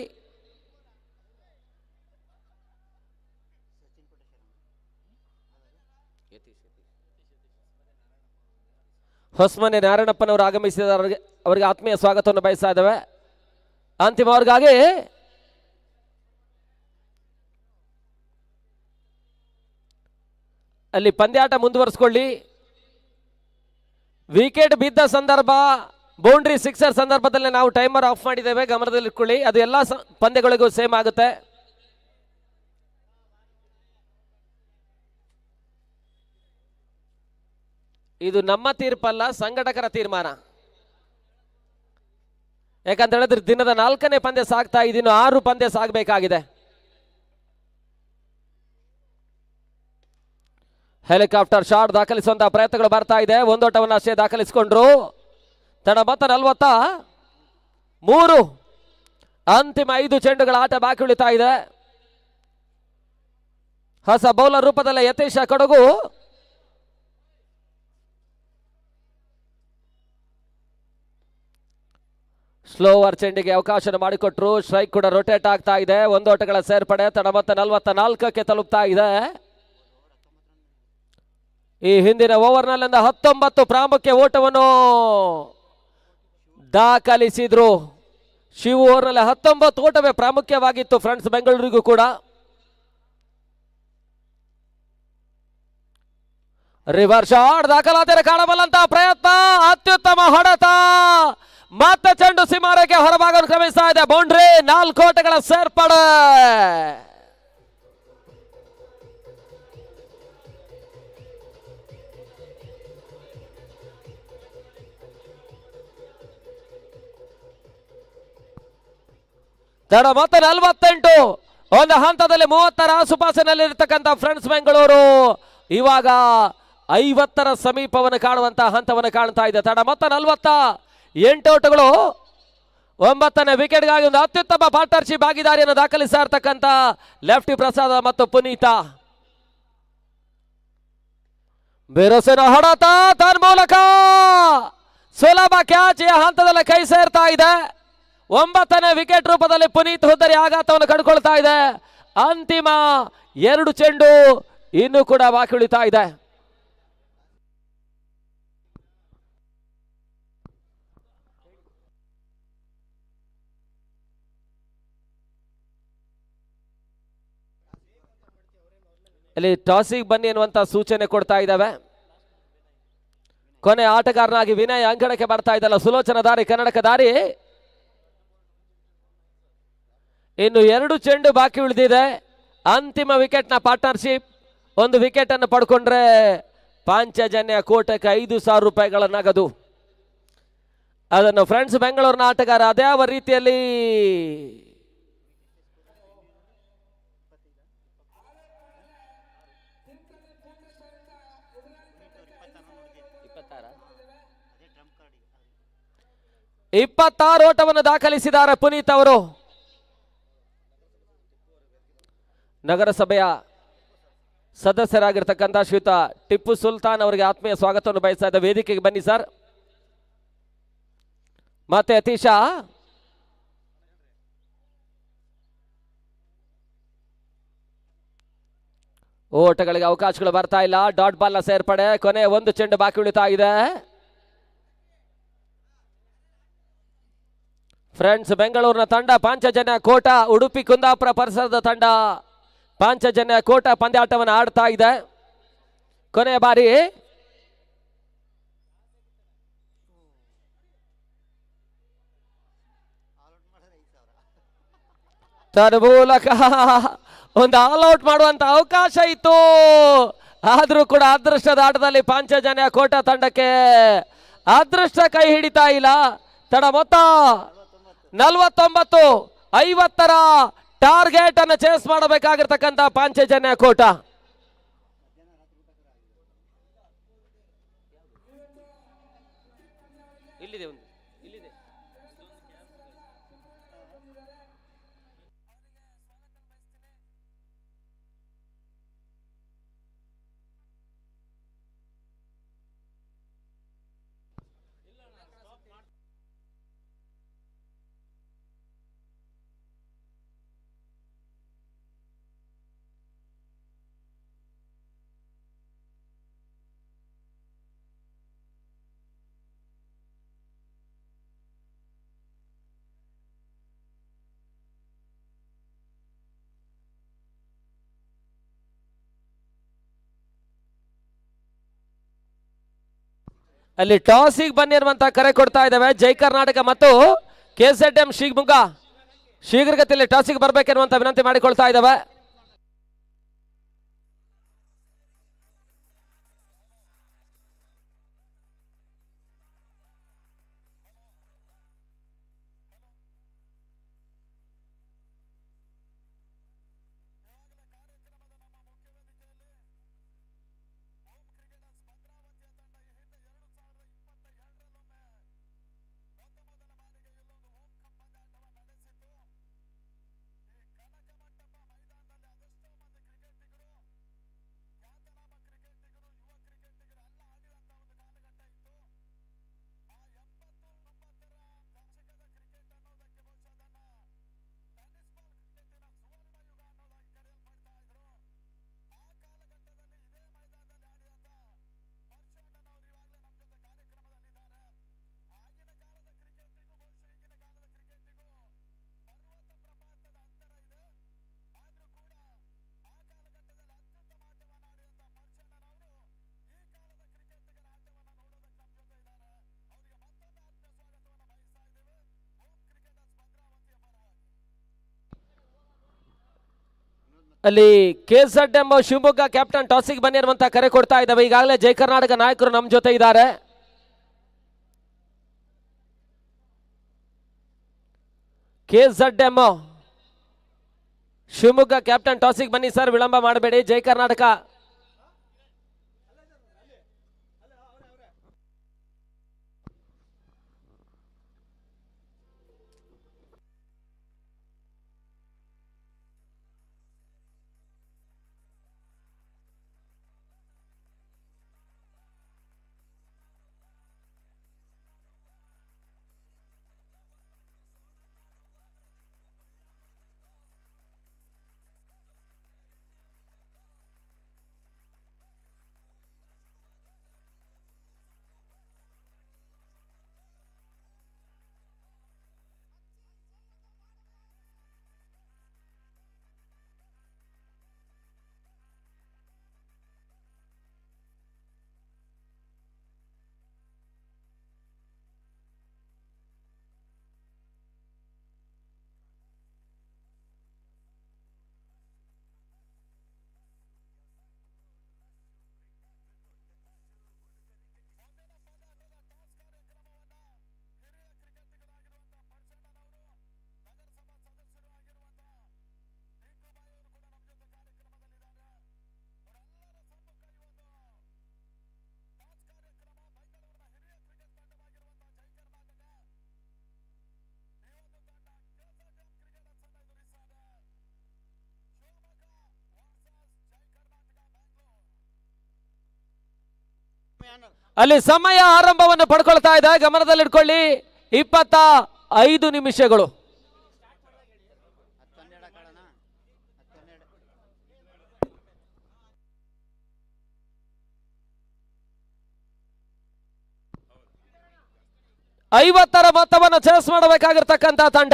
ಹೊಸಮನೆ ನಾರಾಯಣಪ್ಪನವರು ಆಗಮಿಸಿದ ಅವರಿಗೆ ಆತ್ಮೀಯ ಸ್ವಾಗತವನ್ನು ಬಯಸ್ತಾ ಇದ್ದೇವೆ. ಅಂತಿಮ ಅವ್ರಿಗಾಗಿ ಅಲ್ಲಿ ಪಂದ್ಯಾಟ ಮುಂದುವರಿಸಿಕೊಳ್ಳಿ. ವಿಕೆಟ್ ಬಿದ್ದ ಸಂದರ್ಭ, ಬೌಂಡ್ರಿ ಸಿಕ್ಸರ್ ಸಂದರ್ಭದಲ್ಲಿ ನಾವು ಟೈಮರ್ ಆಫ್ ಮಾಡಿದ್ದೇವೆ, ಗಮನದಲ್ಲಿ ಇಟ್ಕೊಳ್ಳಿ. ಅದು ಎಲ್ಲ ಪಂದ್ಯಗಳಿಗೂ ಸೇಮ್ ಆಗುತ್ತೆ. ಇದು ನಮ್ಮ ತೀರ್ಪಲ್ಲ, ಸಂಘಟಕರ ತೀರ್ಮಾನ. ಯಾಕಂತ ಹೇಳಿದ್ರೆ ದಿನದ 4ನೇ ಪಂದ್ಯ ಸಾಗ್ತಾ ಇದ್ದೀನೋ 6 ಪಂದ್ಯ ಸಾಗಬೇಕಾಗಿದೆ. ಹೆಲಿಕಾಪ್ಟರ್ ಶಾಟ್ ದಾಖಲಿಸುವಂತಹ ಪ್ರಯತ್ನಗಳು ಬರ್ತಾ ಇದೆ. ಒಂದೋಟವನ್ನು ಅಷ್ಟೇ ದಾಖಲಿಸಿಕೊಂಡ್ರು. ತಡ ಮೊತ್ತ 43. ಅಂತಿಮ 5 ಚೆಂಡುಗಳ ಆಟ ಬಾಕಿ ಉಳಿತಾ ಇದೆ. ಹೊಸ ಬೌಲರ್ ರೂಪದಲ್ಲಿ ಯತೀಶ ಕೊಡಗು. ಸ್ಲೋವರ್ ಚೆಂಡಿಗೆ ಅವಕಾಶ ಮಾಡಿಕೊಟ್ರು. ಸ್ಟ್ರೈಕ್ ಕೂಡ ರೊಟೇಟ್ ಆಗ್ತಾ ಇದೆ. ಒಂದೋಟಗಳ ಸೇರ್ಪಡೆ. ತಡ ಮೊತ್ತ 44ಕ್ಕೆ ತಲುಪ್ತಾ ಇದೆ. ಈ ಹಿಂದಿನ ಓವರ್ನಲ್ಲಿಂದ 19 ಪ್ರಾಮುಖ್ಯ ಓಟವನ್ನು ದಾಖಲಿಸಿದ್ರು. ಶಿವು ಓವರ್ನಲ್ಲಿ 19 ಓಟವೇ ಪ್ರಾಮುಖ್ಯವಾಗಿತ್ತು ಫ್ರೆಂಡ್ಸ್ ಬೆಂಗಳೂರಿಗೂ ಕೂಡ. ರಿವರ್ಸ್ ಶಾಟ್ ದಾಖಲಾತಿಯನ್ನು ಕಾಣಬಲ್ಲಂತ ಪ್ರಯತ್ನ. ಅತ್ಯುತ್ತಮ ಹೊಡೆತ. ಮತ್ತೆ ಚೆಂಡು ಸೀಮಾರೇಖೆ ಹೊರಭಾಗವನ್ನು ಕ್ರಮಿಸ್ತಾ ಇದೆ. ಬೌಂಡ್ರಿ. 4 ಓಟಗಳ ಸೇರ್ಪಡೆ. ತಡ ಮೊತ್ತ 48. ಒಂದು ಹಂತದಲ್ಲಿ 30ರ ಆಸುಪಾಸಿನಲ್ಲಿರ್ತಕ್ಕಂಥ ಫ್ರೆಂಡ್ಸ್ ಬೆಂಗಳೂರು ಇವಾಗ 50ರ ಸಮೀಪವನ್ನು ಕಾಣುವಂತಹ ಹಂತವನ್ನು ಕಾಣ್ತಾ ಇದೆ. ತಡ ಮೊತ್ತ 48 ಓಟಗಳು. 9ನೇ ವಿಕೆಟ್ಗಾಗಿ ಒಂದು ಅತ್ಯುತ್ತಮ ಪಾರ್ಟ್ನರ್ಶಿಪ್ ಭಾಗಿದಾರಿಯನ್ನು ದಾಖಲಿಸ್ತಾ ಇರ್ತಕ್ಕಂಥ ಲೆಫ್ಟಿ ಪ್ರಸಾದ ಮತ್ತು ಪುನೀತ. ಬಿರುಸಿನ ಹೊಡೆತ ತನ್ಮೂಲಕ ಸುಲಭ ಕ್ಯಾಚ್. ಈ ಹಂತದಲ್ಲಿ ಕೈ ಸೇರ್ತಾ ಇದೆ. 9ನೇ ವಿಕೆಟ್ ರೂಪದಲ್ಲಿ ಪುನೀತ್ ಹುದ್ದರಿ ಆಘಾತವನ್ನು ಕಂಡುಕೊಳ್ತಾ ಇದೆ. ಅಂತಿಮ 2 ಚೆಂಡು ಇನ್ನೂ ಕೂಡ ಬಾಕಿ ಉಳಿತಾ ಇದೆ. ಇಲ್ಲಿ ಟಾಸಿಗೆ ಬನ್ನಿ ಎನ್ನುವಂತ ಸೂಚನೆ ಕೊಡ್ತಾ ಇದ್ದಾವೆ. ಕೊನೆ ಆಟಗಾರನಾಗಿ ವಿನಯ್ ಅಂಗಣಕ್ಕೆ ಬರ್ತಾ ಇದ್ದಲ್ಲ. ಸುಲೋಚನ ದಾರಿ ಕರ್ನಾಟಕ ದಾರಿ. ಇನ್ನು 2 ಚೆಂಡು ಬಾಕಿ ಉಳಿದಿದೆ. ಅಂತಿಮ ವಿಕೆಟ್ನ ಪಾರ್ಟ್ನರ್ಶಿಪ್. 1 ವಿಕೆಟ್ ಅನ್ನು ಪಡ್ಕೊಂಡ್ರೆ ಪಾಂಚಜನ್ಯ ಕೋಟಕ್ಕೆ 5,000 ರೂಪಾಯಿಗಳ ನಗದು. ಅದನ್ನು ಫ್ರೆಂಡ್ಸ್ ಬೆಂಗಳೂರಿನ ಆಟಗಾರ ಅದ್ಯಾವ ರೀತಿಯಲ್ಲಿ ಇಪ್ಪತ್ತಾರು ಓಟವನ್ನು ದಾಖಲಿಸಿದ್ದಾರೆ ಪುನೀತ್ ಅವರು. ನಗರಸಭೆಯ ಸದಸ್ಯರಾಗಿರ್ತಕ್ಕಂಥ ಶ್ರೀಯುತ ಟಿಪ್ಪು ಸುಲ್ತಾನ್ ಅವರಿಗೆ ಆತ್ಮೀಯ ಸ್ವಾಗತವನ್ನು ಬಯಸ್ತಾ ಇದ್ದ. ವೇದಿಕೆಗೆ ಬನ್ನಿ ಸರ್. ಮತ್ತೆ ಯತೀಶ ಓಟಗಳಿಗೆ ಅವಕಾಶಗಳು ಬರ್ತಾ ಇಲ್ಲ. ಡಾಟ್ ಬಾಲ್ ನ ಸೇರ್ಪಡೆ. ಕೊನೆ 1 ಚೆಂಡು ಬಾಕಿ ಉಳಿತಾ ಇದೆ. ಫ್ರೆಂಡ್ಸ್ ಬೆಂಗಳೂರಿನ ತಂಡ ಪಾಂಚಜನ್ಯ ಕೋಟ, ಉಡುಪಿ ಕುಂದಾಪುರ ಪರಿಸರದ ತಂಡ ಪಾಂಚಜನ್ಯ ಕೋಟ ಪಂದ್ಯಾಟವನ್ನು ಆಡ್ತಾ ಇದೆ. ಕೊನೆಯ ಬಾರಿ ತನ್ಮೂಲಕ ಒಂದು ಆಲ್ ಔಟ್ ಮಾಡುವಂತ ಅವಕಾಶ ಇತ್ತು. ಆದ್ರೂ ಕೂಡ ಅದೃಷ್ಟದ ಆಟದಲ್ಲಿ ಪಾಂಚಜನ್ಯ ಕೋಟ ತಂಡಕ್ಕೆ ಅದೃಷ್ಟ ಕೈ ಹಿಡಿತಾ ಇಲ್ಲ. ತಡ ಮೊತ್ತ 49. 50ರ ಟಾರ್ಗೆಟ್ ಅನ್ನು ಚೇಸ್ ಮಾಡಬೇಕಾಗಿರ್ತಕ್ಕಂಥ ಪಾಂಚಜನ್ಯ ಕೋಟ. ಇಲ್ಲಿದೆ ಇಲ್ಲಿದೆ. ಅಲ್ಲಿ ಟಾಸಿಗೆ ಬನ್ನಿ ಅನ್ನುವಂತ ಕರೆ ಕೊಡ್ತಾ ಇದ್ದಾವೆ. ಜೈ ಕರ್ನಾಟಕ ಮತ್ತು KZM ಶಿವಮೊಗ್ಗ ಶೀಘ್ರಗತಿಯಲ್ಲಿ ಟಾಸಿಗೆ ಬರಬೇಕೆನ್ನುವಂತ ವಿನಂತಿ ಮಾಡಿಕೊಳ್ತಾ ಇದ್ದಾವೆ. ಅಲ್ಲಿ KZ ಎಂಬ ಶಿವಮೊಗ್ಗ ಕ್ಯಾಪ್ಟನ್ ಟಾಸಿಗೆ ಬನ್ನಿರುವಂತ ಕರೆ ಕೊಡ್ತಾ ಇದ್ದಾವೆ. ಈಗಾಗಲೇ ಜೈ ಕರ್ನಾಟಕ ನಾಯಕರು ನಮ್ಮ ಜೊತೆ ಇದ್ದಾರೆ. KZ ಶಿವಮೊಗ್ಗ ಕ್ಯಾಪ್ಟನ್ ಟಾಸಿಗೆ ಬನ್ನಿ ಸರ್, ವಿಳಂಬ ಮಾಡಬೇಡಿ. ಜೈ ಕರ್ನಾಟಕ. ಅಲ್ಲಿ ಸಮಯ ಆರಂಭವನ್ನು ಪಡ್ಕೊಳ್ತಾ ಇದೆ, ಗಮನದಲ್ಲಿಟ್ಕೊಳ್ಳಿ. 25 ನಿಮಿಷಗಳು. ಐವತ್ತರ ಮೊತ್ತವನ್ನು ಚೇಸ್ ಮಾಡಬೇಕಾಗಿರ್ತಕ್ಕಂಥ ತಂಡ.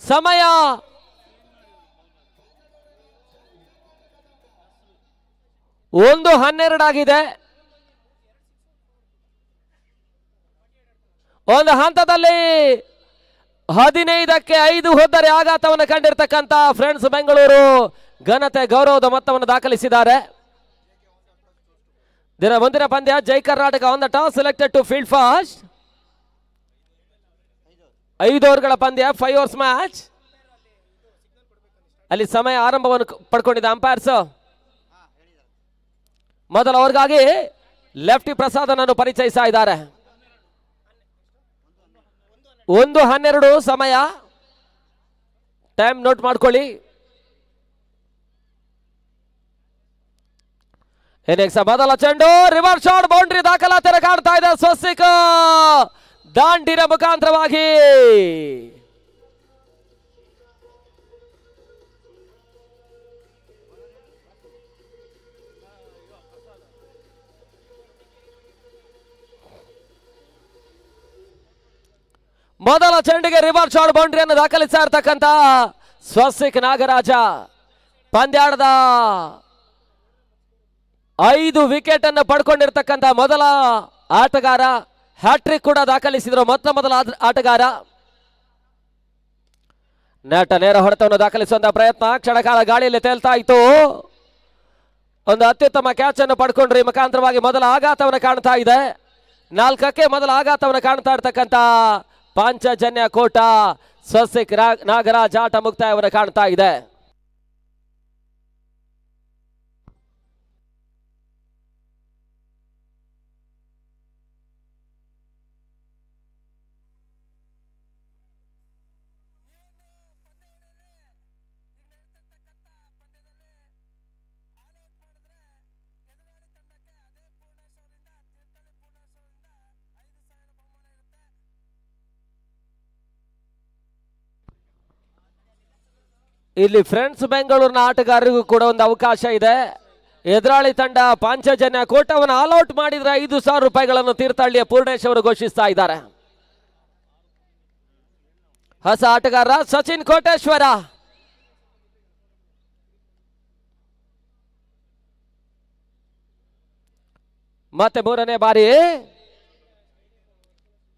ಸಮಯ 1:12 ಆಗಿದೆ. ಒಂದು ಹಂತದಲ್ಲಿ 15ಕ್ಕೆ 5 ಹೋದರೆ ಆಘಾತವನ್ನು ಕಂಡಿರ್ತಕ್ಕಂಥ ಫ್ರೆಂಡ್ಸ್ ಬೆಂಗಳೂರು ಘನತೆ ಗೌರವದ ಮೊತ್ತವನ್ನು ದಾಖಲಿಸಿದ್ದಾರೆ. ಮುಂದಿನ ಪಂದ್ಯ Jai Karnataka on the toss selected to field first. 5 ಓವರ್ಗಳ ಪಂದ್ಯ, 5 ಓವರ್ಸ್ ಮ್ಯಾಚ್. ಅಲ್ಲಿ ಸಮಯ ಆರಂಭವನ್ನು ಪಡ್ಕೊಂಡಿದ್ದ ಅಂಪೈರ್ಸ್. ಮೊದಲ ಓವರ್ಗಾಗಿ ಲೆಫ್ಟಿ ಪ್ರಸಾದನನ್ನು ಪರಿಚಯಿಸ್ತಾ ಇದ್ದಾರೆ. 1:12 ಸಮಯ. ಟೈಮ್ ನೋಟ್ ಮಾಡ್ಕೊಳ್ಳಿ. ಇನ್ನಿಂಗ್ಸ್ ಮೊದಲ ಚೆಂಡು, ರಿವರ್ಸ್ ಶಾಟ್, ಬೌಂಡ್ರಿ ದಾಖಲಾತಿಯನ್ನು ಕಾಣ್ತಾ ಇದೆ ಸ್ವಸ್ತಿಕ್ ದಾಂಡಿನ ಮುಖಾಂತರವಾಗಿ. ಮೊದಲ ಚೆಂಡಿಗೆ ರಿವರ್ಸ್ ಶಾಟ್ ಬೌಂಡ್ರಿಯನ್ನು ದಾಖಲಿಸ್ತಾ ಇರ್ತಕ್ಕಂಥ ಸ್ವಸ್ತಿಕ್ ನಾಗರಾಜ. ಪಂದ್ಯಾಟದ 5 ವಿಕೆಟ್ ಅನ್ನು ಪಡ್ಕೊಂಡಿರ್ತಕ್ಕಂಥ ಮೊದಲ ಆಟಗಾರ. ಹ್ಯಾಟ್ರಿಕ್ ಕೂಡ ದಾಖಲಿಸಿದ್ರು ಮೊದಲ ಆಟಗಾರ. ನೆಟ್ ನೇರ ಹೊಡೆತವನ್ನು ದಾಖಲಿಸುವಂತಹ ಪ್ರಯತ್ನ ಕ್ಷಣಕಾಲ ಗಾಳಿಯಲ್ಲಿ ತೇಲ್ತಾ ಇತ್ತು. ಒಂದು ಅತ್ಯುತ್ತಮ ಕ್ಯಾಚ್ ಅನ್ನು ಪಡ್ಕೊಂಡ್ರು. ಈ ಮುಖಾಂತರವಾಗಿ ಮೊದಲ ಆಘಾತವನ್ನು ಕಾಣ್ತಾ ಇದೆ. 4ಕ್ಕೆ ಮೊದಲ ಆಘಾತವನ್ನು ಕಾಣ್ತಾ ಇರ್ತಕ್ಕಂಥ ಪಾಂಚಜನ್ಯ ಕೋಟ ಸ್ವಸ್ತಿಕ್ ನಾಗರಾಜ್ ಆಟ ಮುಕ್ತಾಯವನ್ನು ಕಾಣ್ತಾ ಇದೆ. ಇಲ್ಲಿ ಫ್ರೆಂಡ್ಸ್ ಬೆಂಗಳೂರಿನ ಆಟಗಾರರಿಗೂ ಕೂಡ ಒಂದು ಅವಕಾಶ ಇದೆ. ಎದುರಾಳಿ ತಂಡ ಪಾಂಚಜನ್ಯ ಕೋಟವನ್ನು ಆಲ್ಔಟ್ ಮಾಡಿದ್ರೆ 5,000 ರೂಪಾಯಿಗಳನ್ನು ತೀರ್ಥಹಳ್ಳಿಯ ಪೂರ್ಣೇಶ್ ಅವರು ಘೋಷಿಸ್ತಾ ಇದ್ದಾರೆ. ಹೊಸ ಆಟಗಾರ ಸಚಿನ್ ಕೋಟೇಶ್ವರ. ಮತ್ತೆ ಮೂರನೇ ಬಾರಿ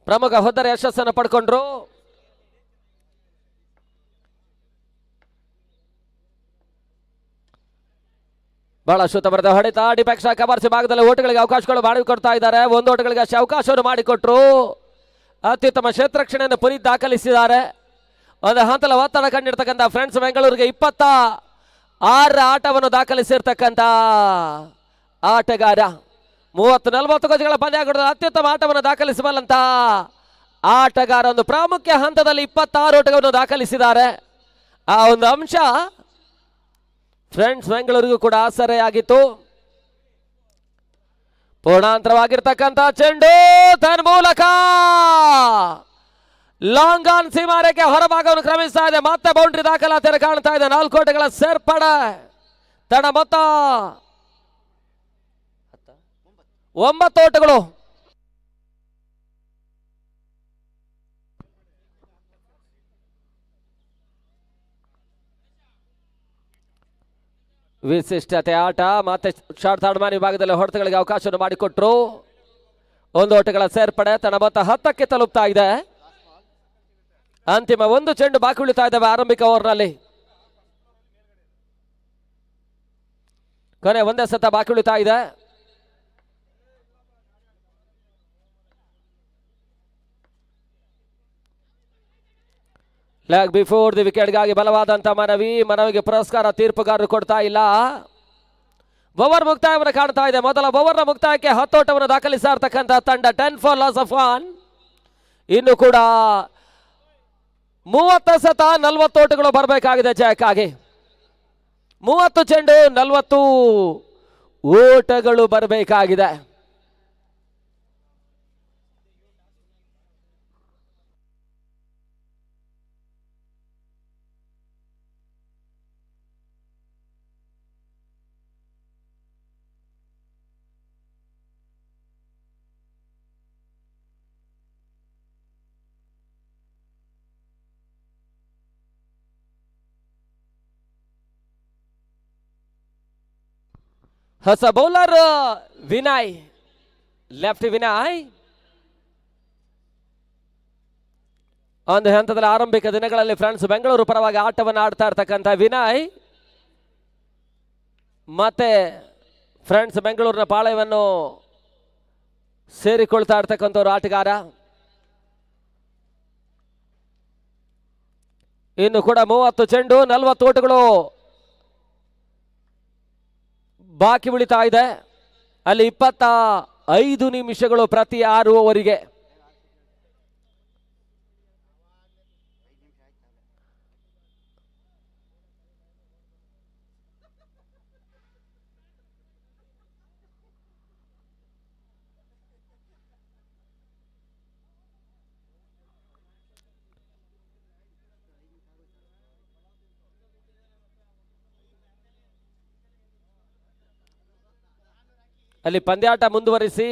ಪ್ರಮುಖ ಹುದ್ದರ ಯಶಸ್ಸನ್ನು ಪಡ್ಕೊಂಡ್ರು. ಬಹಳ ಶುದ್ಧಬರದ ಹೊಡೆತ. ಡಿಪೆಕ್ಸ್ ಕಬರ್ಸಿ ಭಾಗದಲ್ಲಿ ಓಟಗಳಿಗೆ ಅವಕಾಶಗಳು ಮಾಡಿಕೊಡ್ತಾ ಇದ್ದಾರೆ. ಒಂದು ಓಟಗಳಿಗೆ ಅಷ್ಟೇ ಅವಕಾಶವನ್ನು ಮಾಡಿಕೊಟ್ರು. ಅತ್ಯುತ್ತಮ ಕ್ಷೇತ್ರಕ್ಷಣೆಯನ್ನು ಪುನೀತ್ ದಾಖಲಿಸಿದ್ದಾರೆ. ಒಂದು ಹಂತದ ಒತ್ತಡ ಕಂಡಿರ್ತಕ್ಕಂಥ ಫ್ರೆಂಡ್ಸ್ ಬೆಂಗಳೂರಿಗೆ 26 ಆಟವನ್ನು ದಾಖಲಿಸಿರ್ತಕ್ಕಂಥ ಆಟಗಾರ. 30-40 ಗಜಗಳ ಪಂದ್ಯಾಟದ ಅತ್ಯುತ್ತಮ ಆಟವನ್ನು ದಾಖಲಿಸಬಲ್ಲಂತ ಆಟಗಾರ. ಒಂದು ಪ್ರಾಮುಖ್ಯ ಹಂತದಲ್ಲಿ 26 ಓಟಗಳನ್ನು ದಾಖಲಿಸಿದ್ದಾರೆ. ಆ ಒಂದು ಅಂಶ ಫ್ರೆಂಡ್ಸ್ ಬೆಂಗಳೂರಿಗೂ ಕೂಡ ಆಸರೆಯಾಗಿತ್ತು. ಪೂರ್ಣಾಂತರವಾಗಿರ್ತಕ್ಕಂಥ ಚೆಂಡು ತನ್ಮೂಲಕ ಲಾಂಗ್ ಆನ್ ಸೀಮಾರೇಖೆ ಹೊರಭಾಗವನ್ನು ಕ್ರಮಿಸ್ತಾ ಇದೆ. ಮತ್ತೆ ಬೌಂಡ್ರಿ ದಾಖಲಾತಿಯನ್ನು ಕಾಣ್ತಾ ಇದೆ. 4 ಓಟಗಳ ಸೇರ್ಪಡೆ. ತಡ ಮೊತ್ತ 9 ಓಟಗಳು. ವಿಶಿಷ್ಟತೆ ಆಟ. ಮತ್ತೆ ಶಾರ್ಟ್ ಥರ್ಡ್ ವಿಭಾಗದಲ್ಲಿ ಹೊಡೆತಗಳಿಗೆ ಅವಕಾಶವನ್ನು ಮಾಡಿಕೊಟ್ರು. 1 ಓಟಗಳ ಸೇರ್ಪಡೆ. ತಡ ಮೊತ್ತ 10ಕ್ಕೆ ತಲುಪ್ತಾ ಇದೆ. ಅಂತಿಮ 1 ಚೆಂಡು ಬಾಕಿ ಉಳಿತಾ ಇದ್ದಾವೆ ಆರಂಭಿಕ ಓವರ್ನಲ್ಲಿ. ಕೊನೆ ಒಂದೇ ಸತ ಬಾಕಿ ಉಳಿತಾ ಇದೆ. ಲೆಗ್ ಬಿಫೋರ್ ದಿ ವಿಕೆಟ್ಗಾಗಿ ಬಲವಾದಂತ ಮನವಿಗೆ ಪುರಸ್ಕಾರ ತೀರ್ಪುಗಾರರು ಕೊಡ್ತಾ ಇಲ್ಲ. ಓವರ್ ಮುಕ್ತಾಯವನ್ನು ಕಾಣ್ತಾ ಇದೆ. ಮೊದಲ ಓವರ್ನ ಮುಕ್ತಾಯಕ್ಕೆ 10 ಓಟವನ್ನು ದಾಖಲಿಸಿರ್ತಕ್ಕಂಥ ತಂಡ 10 ಫಾರ್ ಲಾಸ್ ಆಫ್ 1. ಇನ್ನು ಕೂಡ 30 ಸತ 40 ಓಟಗಳು ಬರಬೇಕಾಗಿದೆ ಜಯಕ್ಕಾಗಿ. 30 ಚೆಂಡು 40 ಓಟಗಳು ಬರಬೇಕಾಗಿದೆ. ಹೊಸ ಬೌಲರ್ ವಿನಯ್, ಲೆಫ್ಟ್ ವಿನಯ್. ಒಂದು ಹಂತದಲ್ಲಿ ಆರಂಭಿಕ ದಿನಗಳಲ್ಲಿ ಫ್ರೆಂಡ್ಸ್ ಬೆಂಗಳೂರು ಪರವಾಗಿ ಆಟವನ್ನು ಆಡ್ತಾ ಇರ್ತಕ್ಕಂಥ ವಿನಯ್ ಮತ್ತೆ ಫ್ರೆಂಡ್ಸ್ ಬೆಂಗಳೂರಿನ ಪಾಳಯವನ್ನು ಸೇರಿಕೊಳ್ತಾ ಇರ್ತಕ್ಕಂಥವ್ರು ಆಟಗಾರ. ಇನ್ನು ಕೂಡ 30 ಚೆಂಡು 40 ಓಟಗಳು ಬಾಕಿ ಉಳಿತಾ ಇದೆ. ಅಲ್ಲಿ 25 ನಿಮಿಷಗಳು ಪ್ರತಿ 6 ಓವರಿಗೆ. ಅಲ್ಲಿ ಪಂದ್ಯಾಟ ಮುಂದುವರಿಸಿ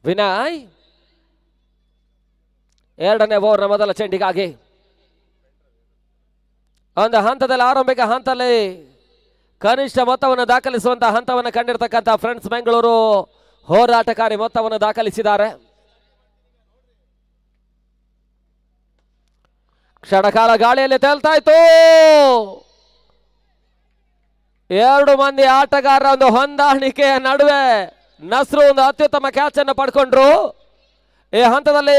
ವಿನಯ್ ಎರಡನೇ ಓವರ್ನ ಮೊದಲ ಚೆಂಡಿಗಾಗಿ ಒಂದು ಹಂತದಲ್ಲಿ ಆರಂಭಿಕ ಹಂತದಲ್ಲಿ ಕನಿಷ್ಠ ಮೊತ್ತವನ್ನು ದಾಖಲಿಸುವಂತಹ ಹಂತವನ್ನು ಕಂಡಿರ್ತಕ್ಕಂಥ ಫ್ರೆಂಡ್ಸ್ ಬೆಂಗಳೂರು ಹೋರಾಟಕಾರಿ ಮೊತ್ತವನ್ನು ದಾಖಲಿಸಿದ್ದಾರೆ. ಕ್ಷಣಕಾಲ ಗಾಳಿಯಲ್ಲಿ ತೇಲ್ತಾ ಇತ್ತು. 2 ಮಂದಿ ಆಟಗಾರರ ಒಂದು ಹೊಂದಾಣಿಕೆಯ ನಡುವೆ ನಸ್ರು ಒಂದು ಅತ್ಯುತ್ತಮ ಕ್ಯಾಚ್ ಅನ್ನು ಪಡ್ಕೊಂಡ್ರು. ಈ ಹಂತದಲ್ಲಿ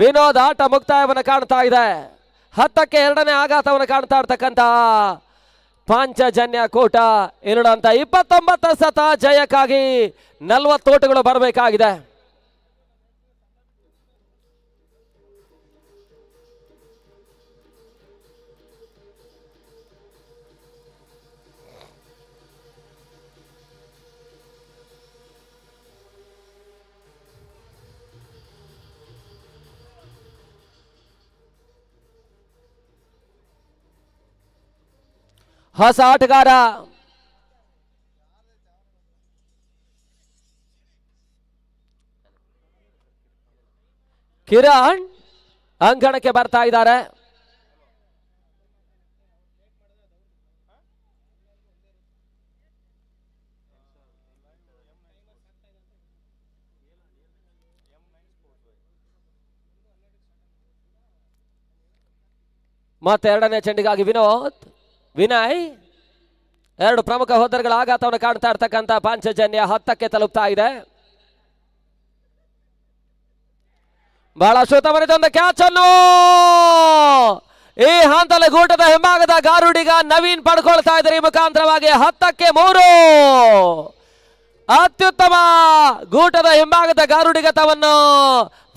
ವಿನೋದ್ ಆಟ ಮುಕ್ತಾಯವನ್ನು ಕಾಣ್ತಾ ಇದೆ. 10ಕ್ಕೆ 2ನೇ ಆಘಾತವನ್ನು ಕಾಣ್ತಾ ಇರ್ತಕ್ಕಂಥ ಪಾಂಚಜನ್ಯ ಕೂಟ ಇರುವಂತ 29 ಸತ ಜಯಕ್ಕಾಗಿ 40 ಓಟಗಳು ಬರಬೇಕಾಗಿದೆ. ಹೊಸ ಆಟಗಾರ ಕಿರಣ್ ಅಂಗಣಕ್ಕೆ ಬರ್ತಾ ಇದ್ದಾರೆ. ಮತ್ತೆ ಎರಡನೇ ಚೆಂಡಿಗಾಗಿ ವಿನಯ್ ಎರಡು ಪ್ರಮುಖ ಹೋದರ್ಗಳ ಆಘಾತವನ್ನು ಕಾಣ್ತಾ ಇರ್ತಕ್ಕಂಥ ಪಾಂಚಜನ್ಯ 10ಕ್ಕೆ ತಲುಪ್ತಾ ಇದೆ. ಬಹಳ ಶುತಮರಿದೊಂದು ಕ್ಯಾಚ್ ಅನ್ನು ಈ ಹಂತದ ಗೂಟದ ಹಿಂಭಾಗದ ಗಾರುಡಿಗ ನವೀನ್ ಪಡ್ಕೊಳ್ತಾ ಇದ್ದಾರೆ. ಈ ಮುಖಾಂತರವಾಗಿ 10ಕ್ಕೆ 3 ಅತ್ಯುತ್ತಮ ಗೂಟದ ಹಿಂಭಾಗದ ಗಾರುಡಿಗತವನ್ನು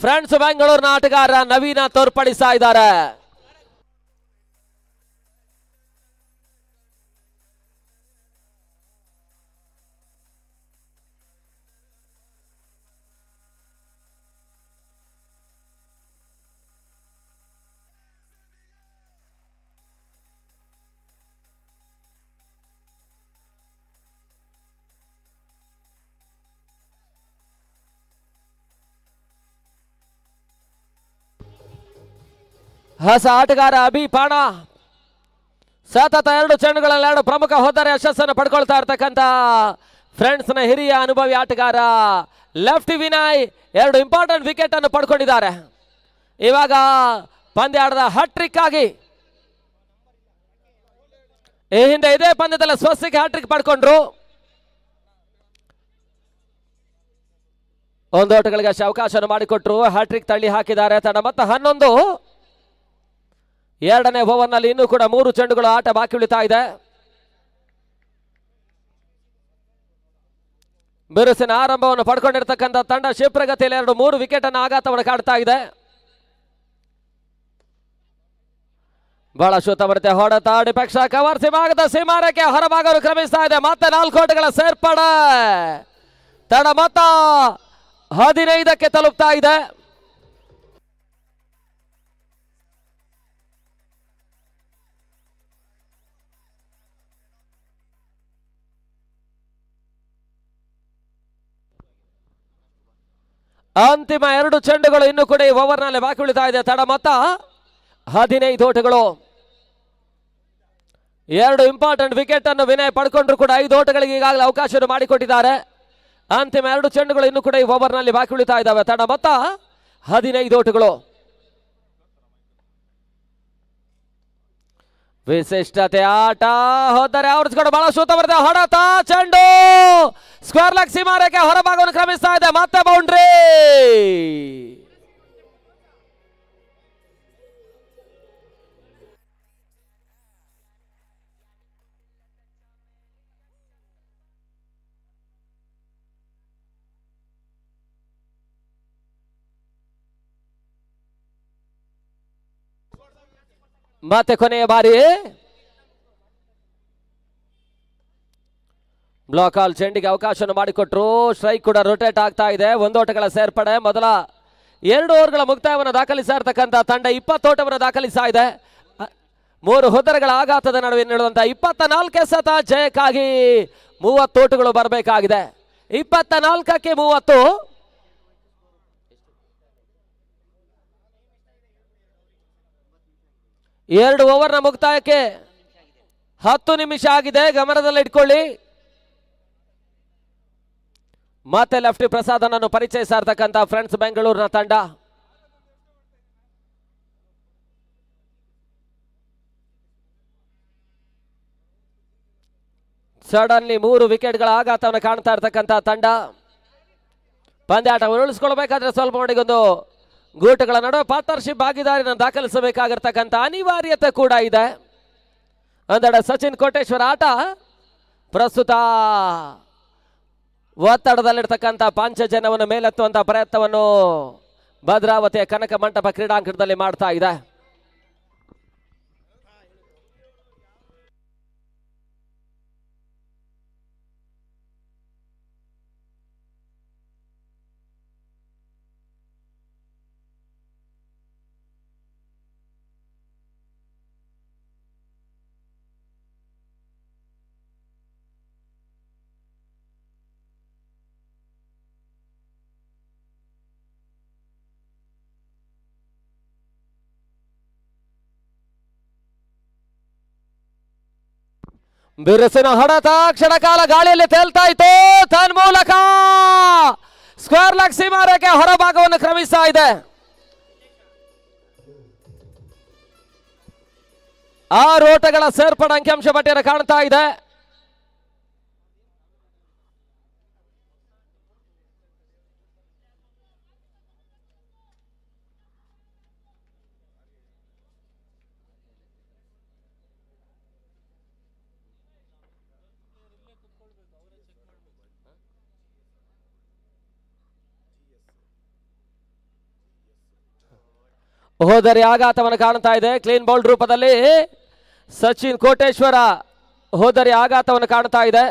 ಫ್ರೆಂಡ್ಸ್ ಬೆಂಗಳೂರಿನ ಆಟಗಾರ ನವೀನ ತೋರ್ಪಡಿಸ್ತಾ ಇದ್ದಾರೆ. ಹೊಸ ಆಟಗಾರ ಅಭಿ ಪಾಣ ಸತತ 2 ಚೆಂಡುಗಳಲ್ಲಿ 2 ಪ್ರಮುಖ ಹೋದರೆ ಯಶಸ್ಸನ್ನು ಪಡ್ಕೊಳ್ತಾ ಇರ್ತಕ್ಕಂಥ ಫ್ರೆಂಡ್ಸ್ನ ಹಿರಿಯ ಅನುಭವಿ ಆಟಗಾರ ಲೆಫ್ಟಿ ವಿನಯ್ 2 ಇಂಪಾರ್ಟೆಂಟ್ ವಿಕೆಟ್ ಅನ್ನು ಪಡ್ಕೊಂಡಿದ್ದಾರೆ. ಇವಾಗ ಪಂದ್ಯಾಟದ ಹ್ಯಾಟ್ರಿಕ್ ಆಗಿ ಈ ಹಿಂದೆ ಇದೇ ಪಂದ್ಯದಲ್ಲಿ ಸ್ವಸ್ತಿಗೆ ಹ್ಯಾಟ್ರಿಕ್ ಪಡ್ಕೊಂಡ್ರು. 1 ಓಟಗಳಿಗೆ ಅವಕಾಶವನ್ನು ಮಾಡಿಕೊಟ್ರು. ಹ್ಯಾಟ್ರಿಕ್ ತಳ್ಳಿ ಹಾಕಿದ್ದಾರೆ. ತಡ ಮೊತ್ತ 11. ಎರಡನೇ ಓವರ್ನಲ್ಲಿ ಇನ್ನೂ ಕೂಡ 3 ಚೆಂಡುಗಳು ಆಟ ಬಾಕಿ ಉಳಿತಾ ಇದೆ. ಬಿರುಸಿನ ಆರಂಭವನ್ನು ಪಡ್ಕೊಂಡಿರ್ತಕ್ಕಂಥ ತಂಡ ಕ್ಷಿಪ್ರಗತಿಯಲ್ಲಿ 2-3 ವಿಕೆಟ್ ಅನ್ನು ಆಘಾತವನ್ನು ಕಾಡ್ತಾ ಇದೆ. ಬಹಳ ಶುತಮರತೆ ಹೊಡೆತ ಡಿಪಕ್ಷ ಕವರ್ ಸಿಮಾಗದ ಸೀಮಾರಕ್ಕೆ ಹೊರಭಾಗವನ್ನು ಕ್ರಮಿಸ್ತಾ ಇದೆ. ಮತ್ತೆ 4 ಓಟಗಳ ಸೇರ್ಪಡೆ. ತಡ ಮೊತ್ತ 15ಕ್ಕೆ ತಲುಪ್ತಾ ಇದೆ. ಅಂತಿಮ 2 ಚೆಂಡುಗಳು ಇನ್ನು ಕೂಡ ಈ ಓವರ್ನಲ್ಲಿ ಬಾಕಿ ಉಳಿತಾ ಇದೆ. ತಡ ಮೊತ್ತ 15 ಓಟಗಳು. 2 ಇಂಪಾರ್ಟೆಂಟ್ ವಿಕೆಟ್ ಅನ್ನು ವಿನಯ್ ಪಡ್ಕೊಂಡ್ರು ಕೂಡ 5 ಓಟಗಳಿಗೆ ಈಗಾಗಲೇ ಅವಕಾಶವನ್ನು ಮಾಡಿಕೊಟ್ಟಿದ್ದಾರೆ. ಅಂತಿಮ 2 ಚೆಂಡುಗಳು ಇನ್ನು ಕೂಡ ಈ ಓವರ್ನಲ್ಲಿ ಬಾಕಿ ಉಳಿತಾ ಇದ್ದಾವೆ. ತಡ ಮೊತ್ತ 15 ಓಟಗಳು. ವಿಶಿಷ್ಟತೆ ಆಟ ಹೋದರೆ ಅವ್ರಿಸ್ಕೊಂಡು ಬಹಳ ಶೂತ ಬರುತ್ತೆ. ಹೊಡೆತ ಚೆಂಡು ಸ್ಕ್ವೇರ್ ಲೆಗ್ ಸೀಮಾರೇಖೆ ಹೊರಭಾಗವನ್ನು ಕ್ರಮಿಸ್ತಾ ಇದೆ. ಮತ್ತೆ ಬೌಂಡ್ರಿ. ಮತ್ತೆ ಕೊನೆಯ ಬಾರಿ ಬ್ಲಾಕ್ ಆಲ್ ಚೆಂಡಿಗೆ ಅವಕಾಶವನ್ನು ಮಾಡಿಕೊಟ್ರು. ಸ್ಟ್ರೈಕ್ ಕೂಡ ರೊಟೇಟ್ ಆಗ್ತಾ ಇದೆ. 1 ಓಟಗಳ ಸೇರ್ಪಡೆ. ಮೊದಲ 2 ಓವರ್ಗಳ ಮುಕ್ತಾಯವನ್ನು ದಾಖಲಿಸ್ತಾ ಇರ್ತಕ್ಕಂಥ ತಂಡ 20 ಓಟವನ್ನು ದಾಖಲಿಸ್ತಾ ಇದೆ. 3 ಹೊದರಗಳ ಆಘಾತದ ನಡುವೆ ನೀಡುವಂತ 24 ಸತ ಜಯಕ್ಕಾಗಿ 30 ಓಟಗಳು ಬರಬೇಕಾಗಿದೆ. 24ಕ್ಕೆ 30. 2 ಓವರ್ನ ಮುಕ್ತಾಯಕ್ಕೆ 10 ನಿಮಿಷ ಆಗಿದೆ. ಗಮನದಲ್ಲಿ ಇಟ್ಕೊಳ್ಳಿ. ಮತ್ತೆ ಲೆಫ್ಟಿ ಪ್ರಸಾದನನ್ನು ಪರಿಚಯಿಸ್ತಾ ಇರ್ತಕ್ಕಂಥ ಫ್ರೆಂಡ್ಸ್ ಬೆಂಗಳೂರಿನ ತಂಡ. ಸಡನ್ಲಿ 3 ವಿಕೆಟ್ಗಳ ಆಘಾತವನ್ನು ಕಾಣ್ತಾ ಇರ್ತಕ್ಕಂಥ ತಂಡ. ಪಂದ್ಯಾಟ ಉರುಳಿಸ್ಕೊಳ್ಬೇಕಾದ್ರೆ ಸ್ವಲ್ಪ ಮಟ್ಟಿಗೊಂದು ಗೂಟುಗಳ ನಡುವೆ ಪಾರ್ಟ್ನರ್ಶಿಪ್ ಭಾಗಿದಾರಿನ ದಾಖಲಿಸಬೇಕಾಗಿರ್ತಕ್ಕಂಥ ಅನಿವಾರ್ಯತೆ ಕೂಡ ಇದೆ. ಒಂದೆಡೆ ಸಚಿನ್ ಕೋಟೇಶ್ವರ ಆಟ ಪ್ರಸ್ತುತ ಒತ್ತಡದಲ್ಲಿರ್ತಕ್ಕಂಥ ಪಾಂಚಜನ್ಯವನ್ನು ಮೇಲೆತ್ತುವಂತಹ ಪ್ರಯತ್ನವನ್ನು ಭದ್ರಾವತಿಯ ಕನಕ ಮಂಟಪ ಕ್ರೀಡಾಂಗಣದಲ್ಲಿ ಮಾಡ್ತಾ ಇದೆ. ಬಿರುಸಿನ ಹೊಡೆತ ಕ್ಷಣಕಾಲ ಗಾಳಿಯಲ್ಲಿ ತೇಲ್ತಾ ಇತ್ತು. ತನ್ಮೂಲಕ ಸ್ಕ್ವೇರ್ ಲೆಗ್ ಸೀಮಾರೇಖೆ ಹೊರಭಾಗವನ್ನು ಕ್ರಮಿಸ್ತಾ ಇದೆ. 6 ಓಟಗಳ ಸೇರ್ಪಡೆ ಅಂಕಿಅಂಶ ಪಟ್ಟಿಯನ್ನು ಕಾಣ್ತಾ ಇದೆ. ಹೋದರೆ ಆಘಾತವನ್ನು ಕಾಣ್ತಾ ಇದೆ. ಕ್ಲೀನ್ ಬೌಲ್ಡ್ ರೂಪದಲ್ಲಿ ಸಚಿನ್ ಕೋಟೇಶ್ವರ ಹೋದರೆ ಆಘಾತವನ್ನು ಕಾಣ್ತಾ ಇದೆ.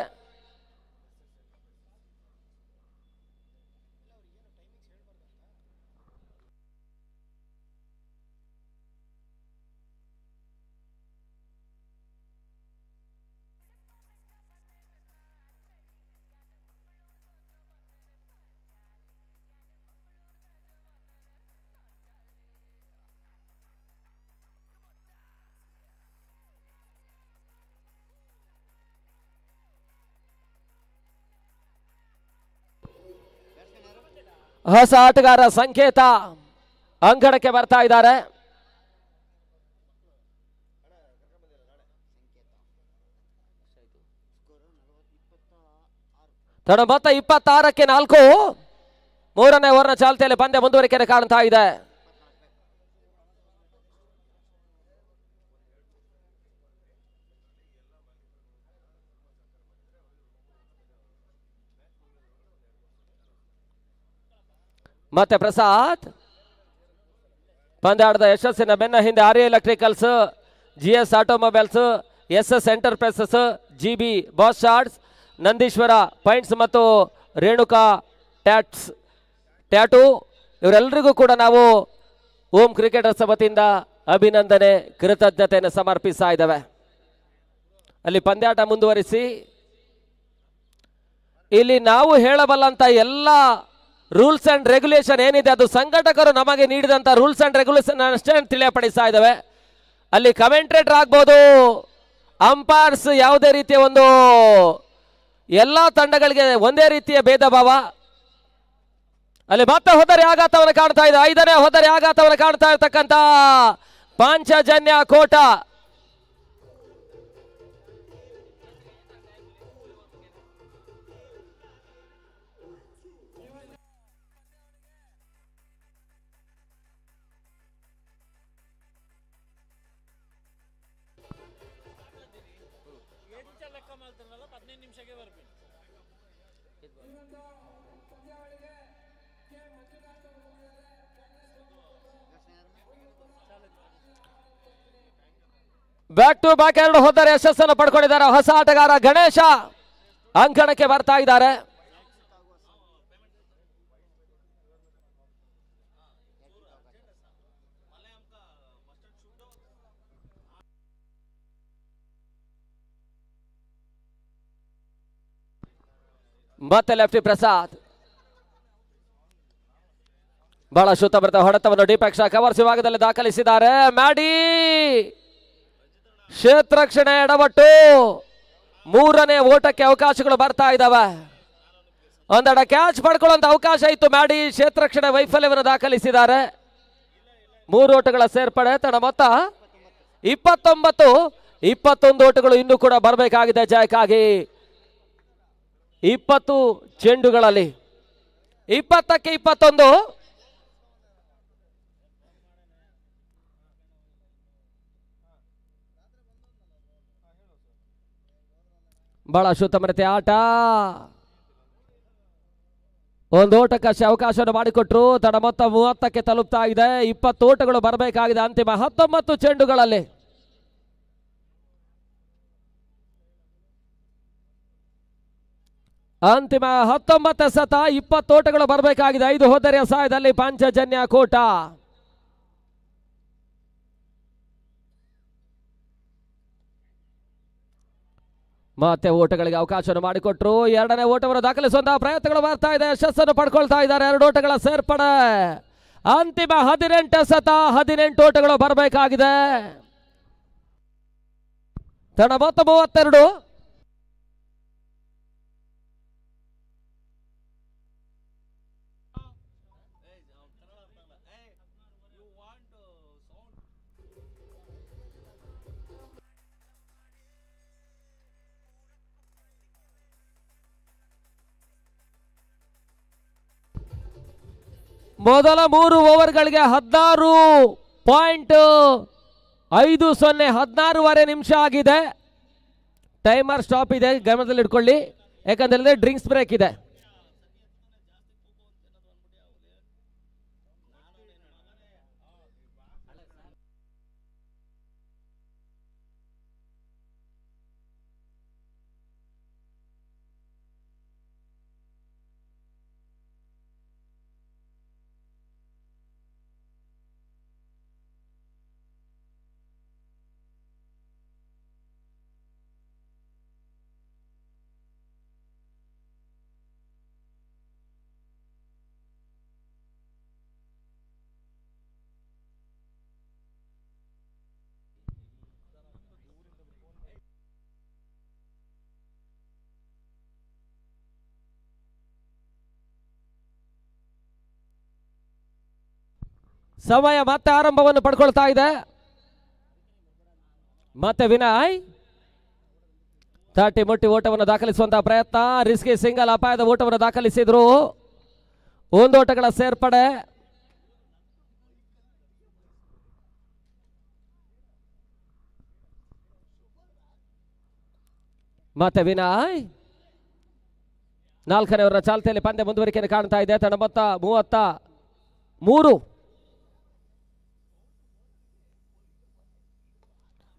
ಹೊಸ ಆಟಗಾರ ಸಂಕೇತ ಅಂಗಣಕ್ಕೆ ಬರ್ತಾ ಇದ್ದಾರೆ. ತಡ ಮೊತ್ತ 26-4. 3ನೇ ಓವರ್ನ ಚಾಲ್ತಿಯಲ್ಲಿ ಪಂದ್ಯ ಮುಂದುವರಿಕೆಯನ್ನು ಕಾಣ್ತಾ ಇದೆ. ಮತ್ತೆ ಪ್ರಸಾದ್ ಪಂದ್ಯಾಟದ ಯಶಸ್ಸಿನ ಬೆನ್ನ ಹಿಂದೆ Arya electricals, GS automobiles, SS enterprises, GB boss shorts, Nandishwara paints ಮತ್ತು ರೇಣುಕಾ ಟ್ಯಾಟೂ ಇವರೆಲ್ಲರಿಗೂ ಕೂಡ ನಾವು ಓಂ ಕ್ರಿಕೆಟರ್ಸ್ ವತಿಯಿಂದ ಅಭಿನಂದನೆ ಕೃತಜ್ಞತೆಯನ್ನು ಸಮರ್ಪಿಸ್ತಾ ಇದ್ದೇವೆ. ಅಲ್ಲಿ ಪಂದ್ಯಾಟ ಮುಂದುವರಿಸಿ ಇಲ್ಲಿ ನಾವು ಹೇಳಬಲ್ಲಂತ ಎಲ್ಲ ರೂಲ್ಸ್ ಅಂಡ್ ರೆಗ್ಯುಲೇಷನ್ ಏನಿದೆ ಅದು ಸಂಘಟಕರು ನಮಗೆ ನೀಡಿದಂಥ ರೂಲ್ಸ್ ಅಂಡ್ ರೆಗ್ಯುಲೇಷನ್ ಅಷ್ಟೇ ತಿಳಿಯಪಡಿಸ್ತಾ ಇದ್ದಾವೆ. ಅಲ್ಲಿ ಕಮೆಂಟ್ರೇಟರ್ ಆಗ್ಬೋದು, ಅಂಪೈರ್ಸ್ ಯಾವುದೇ ರೀತಿಯ ಒಂದು ಎಲ್ಲ ತಂಡಗಳಿಗೆ ಒಂದೇ ರೀತಿಯ ಭೇದ ಭಾವ. ಅಲ್ಲಿ ಮತ್ತೆ ಹೋದರೆ ಆಘಾತವನ್ನು ಕಾಣ್ತಾ ಇದೆ. 5ನೇ ಹೋದರೆ ಆಘಾತವನ್ನು ಕಾಣ್ತಾ ಇರ್ತಕ್ಕಂಥ ಪಾಂಚಜನ್ಯ ಕೋಟ. ಬ್ಯಾಕ್ ಟು ಬ್ಯಾಕ್ 2 ಹೋದರೆ ಯಶಸ್ಸನ್ನು ಪಡ್ಕೊಂಡಿದ್ದಾರೆ. ಹೊಸ ಆಟಗಾರ ಗಣೇಶ ಅಂಕಣಕ್ಕೆ ಬರ್ತಾ ಇದ್ದಾರೆ. ಮತ್ತೆ ಲೆಫ್ಟಿ ಪ್ರಸಾದ್ ಬಹಳ ಶುದ್ಧಭರಿತ ಹೊಡೆತವನ್ನು ಡಿಪಕ್ಷ ಕವರ್ಸ್ ವಿಭಾಗದಲ್ಲಿ ದಾಖಲಿಸಿದ್ದಾರೆ. ಮ್ಯಾಡಿ ಕ್ಷೇತ್ರಕ್ಷಣೆ ಎಡವಟ್ಟು. 3ನೇ ಓಟಕ್ಕೆ ಅವಕಾಶಗಳು ಬರ್ತಾ ಇದ್ದಾವೆ. ಒಂದೆಡ ಕ್ಯಾಚ್ ಪಡ್ಕೊಳ್ಳುವಂತ ಅವಕಾಶ ಇತ್ತು. ಮ್ಯಾಡಿ ಕ್ಷೇತ್ರಕ್ಷಣೆ ವೈಫಲ್ಯವನ್ನು ದಾಖಲಿಸಿದ್ದಾರೆ. 3 ಓಟಗಳ ಸೇರ್ಪಡೆ. ತಡ ಮೊತ್ತ 29. 21 ಓಟಗಳು ಇನ್ನೂ ಕೂಡ ಬರಬೇಕಾಗಿದೆ ಜಯಕ್ಕಾಗಿ. 20 ಚೆಂಡುಗಳಲ್ಲಿ 20ಕ್ಕೆ 21. ಬಹಳ ಶುದ್ಧಮರತೆ ಆಟ. ಒಂದು ಓಟಕ್ಕಷ್ಟೇ ಅವಕಾಶವನ್ನು ಮಾಡಿಕೊಟ್ರು. ತಡ ಮೊತ್ತ 30ಕ್ಕೆ ತಲುಪ್ತಾ ಇದೆ. 20 ಓಟಗಳು ಬರಬೇಕಾಗಿದೆ ಅಂತಿಮ 19 ಚೆಂಡುಗಳಲ್ಲಿ. ಅಂತಿಮ 19 ಸತ 20 ಓಟಗಳು ಬರಬೇಕಾಗಿದೆ. 5 ಹೋದರೆಯ ಸಹಾಯದಲ್ಲಿ ಪಾಂಚಜನ್ಯ ಕೋಟ. ಮತ್ತೆ ಓಟಗಳಿಗೆ ಅವಕಾಶವನ್ನು ಮಾಡಿಕೊಟ್ರು. 2ನೇ ಓಟವನ್ನು ದಾಖಲಿಸುವಂತಹ ಪ್ರಯತ್ನಗಳು ಬರ್ತಾ ಇದೆ. ಯಶಸ್ಸನ್ನು ಪಡ್ಕೊಳ್ತಾ ಇದ್ದಾರೆ. 2 ಓಟಗಳ ಸೇರ್ಪಡೆ. ಅಂತಿಮ 18 ಸತ 18 ಓಟಗಳು ಬರಬೇಕಾಗಿದೆ. ತಡ ಮೊತ್ತ 32. ಮೊದಲ 3 ಓವರ್ಗಳಿಗೆ 16.50 16.5 ನಿಮಿಷ ಆಗಿದೆ. ಟೈಮರ್ ಸ್ಟಾಪ್ ಇದೆ, ಗಮನದಲ್ಲಿ ಇಟ್ಕೊಳ್ಳಿ, ಯಾಕಂದ್ರೆ ಡ್ರಿಂಕ್ಸ್ ಬ್ರೇಕ್ ಇದೆ. ಸಮಯ ಮತ್ತೆ ಆರಂಭವನ್ನು ಪಡ್ಕೊಳ್ತಾ ಇದೆ. ಮತ್ತೆ ವಿನಯ್ 30 ಮುಟ್ಟಿ ಓಟವನ್ನು ದಾಖಲಿಸುವಂತಹ ಪ್ರಯತ್ನ. ರಿಸ್ಕಿ ಸಿಂಗಲ್ ಅಪಾಯದ ಓಟವನ್ನು ದಾಖಲಿಸಿದ್ರು. 1 ಓಟಗಳ ಸೇರ್ಪಡೆ. ಮತ್ತೆ ವಿನಯ್ 4ನೇ ಓವರ್ ಚಾಲ್ತಿಯಲ್ಲಿ ಪಂದ್ಯ ಮುಂದುವರಿಕೆಯನ್ನು ಕಾಣ್ತಾ ಇದೆ. ತಂಡ ಮೊತ್ತ 33.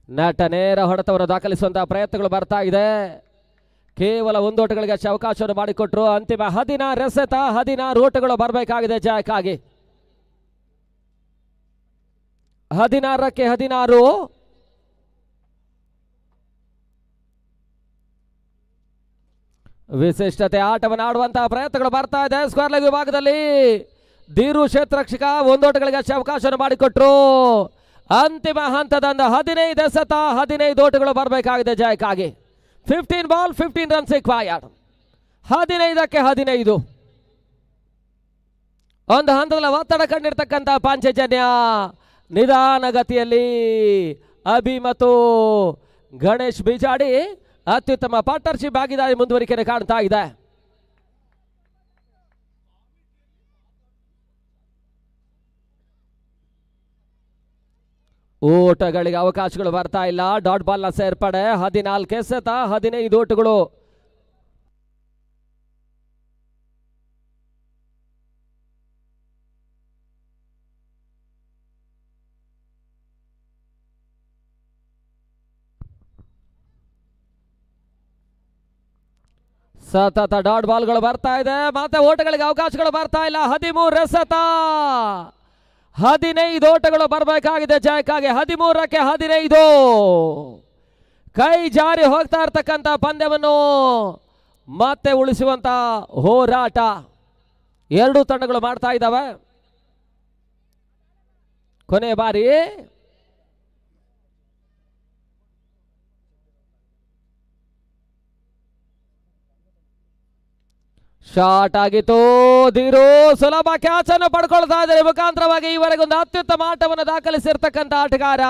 ನಟ ನೇರ ಹೊಡೆತವನ್ನು ದಾಖಲಿಸುವಂತಹ ಪ್ರಯತ್ನಗಳು ಬರ್ತಾ ಇದೆ. ಕೇವಲ 1 ಓಟಗಳಿಗೆ ಅಷ್ಟೇ ಅವಕಾಶವನ್ನು ಮಾಡಿಕೊಟ್ರು. ಅಂತಿಮ 16 ಓಟಗಳು ಬರಬೇಕಾಗಿದೆ ಜಯಕ್ಕಾಗಿ. 16ಕ್ಕೆ 16. ವಿಶಿಷ್ಟತೆ ಆಟವನ್ನು ಆಡುವಂತಹ ಪ್ರಯತ್ನಗಳು ಬರ್ತಾ ಇದೆ. ಸ್ಕ್ವೇರ್ ಲೆಗ್ ವಿಭಾಗದಲ್ಲಿ ದೀರು ಕ್ಷೇತ್ರರಕ್ಷಕ 1 ಓಟಗಳಿಗೆ ಅಷ್ಟೇ ಅವಕಾಶವನ್ನು ಮಾಡಿಕೊಟ್ರು. ಅಂತಿಮ ಹಂತದ 15 ಓಟಗಳು ಬರಬೇಕಾಗಿದೆ ಜಯಕ್ಕಾಗಿ. 15 ಬಾಲ್ 15 ರನ್ಸ್ ರಿಕ್ವೈರ್ಡ್. 15ಕ್ಕೆ 15. ಒಂದು ಹಂತದಲ್ಲಿ ಒತ್ತಡ ಕಂಡಿರ್ತಕ್ಕಂಥ ಪಾಂಚಜನ್ಯ ನಿಧಾನಗತಿಯಲ್ಲಿ ಅಭಿ ಮತ್ತು ಗಣೇಶ್ ಬಿಜಾಡಿ ಅತ್ಯುತ್ತಮ ಪಾರ್ಟ್ನರ್ಶಿಪ್ ಭಾಗಿದಾರಿ ಮುಂದುವರಿಕೆಯನ್ನು ಕಾಣ್ತಾ ಇದೆ. ಓಟಗಳಿಗೆ ಅವಕಾಶಗಳು ಬರ್ತಾ ಇಲ್ಲ. ಡಾಟ್ ಬಾಲ್ ನ ಸೇರ್ಪಡೆ. 14 ಎಸೆತ 15 ಓಟಗಳು. ಸತತ ಡಾಟ್ ಬಾಲ್ಗಳು ಬರ್ತಾ ಇದೆ. ಮತ್ತೆ ಓಟಗಳಿಗೆ ಅವಕಾಶಗಳು ಬರ್ತಾ ಇಲ್ಲ. 13 ಎಸೆತ 15 ಓಟಗಳು ಬರಬೇಕಾಗಿದೆ ಜಯಕ್ಕಾಗಿ. 13ಕ್ಕೆ 15. ಕೈ ಜಾರಿ ಹೋಗ್ತಾ ಇರ್ತಕ್ಕಂಥ ಪಂದ್ಯವನ್ನು ಮತ್ತೆ ಉಳಿಸುವಂತ ಹೋರಾಟ 2 ತಂಡಗಳು ಮಾಡ್ತಾ ಇದ್ದಾವೆ. ಕೊನೆ ಬಾರಿ ಶಾಟ್ ಆಗಿತ್ತು. ಧೀರು ಸುಲಭ ಕ್ಯಾಚ್ ಅನ್ನು ಪಡ್ಕೊಳ್ತಾ ಇದ್ದಾರೆ. ಮುಖಾಂತರವಾಗಿ ಈವರೆಗೆ ಒಂದು ಅತ್ಯುತ್ತಮ ಆಟವನ್ನು ದಾಖಲಿಸಿರ್ತಕ್ಕಂಥ ಆಟಗಾರ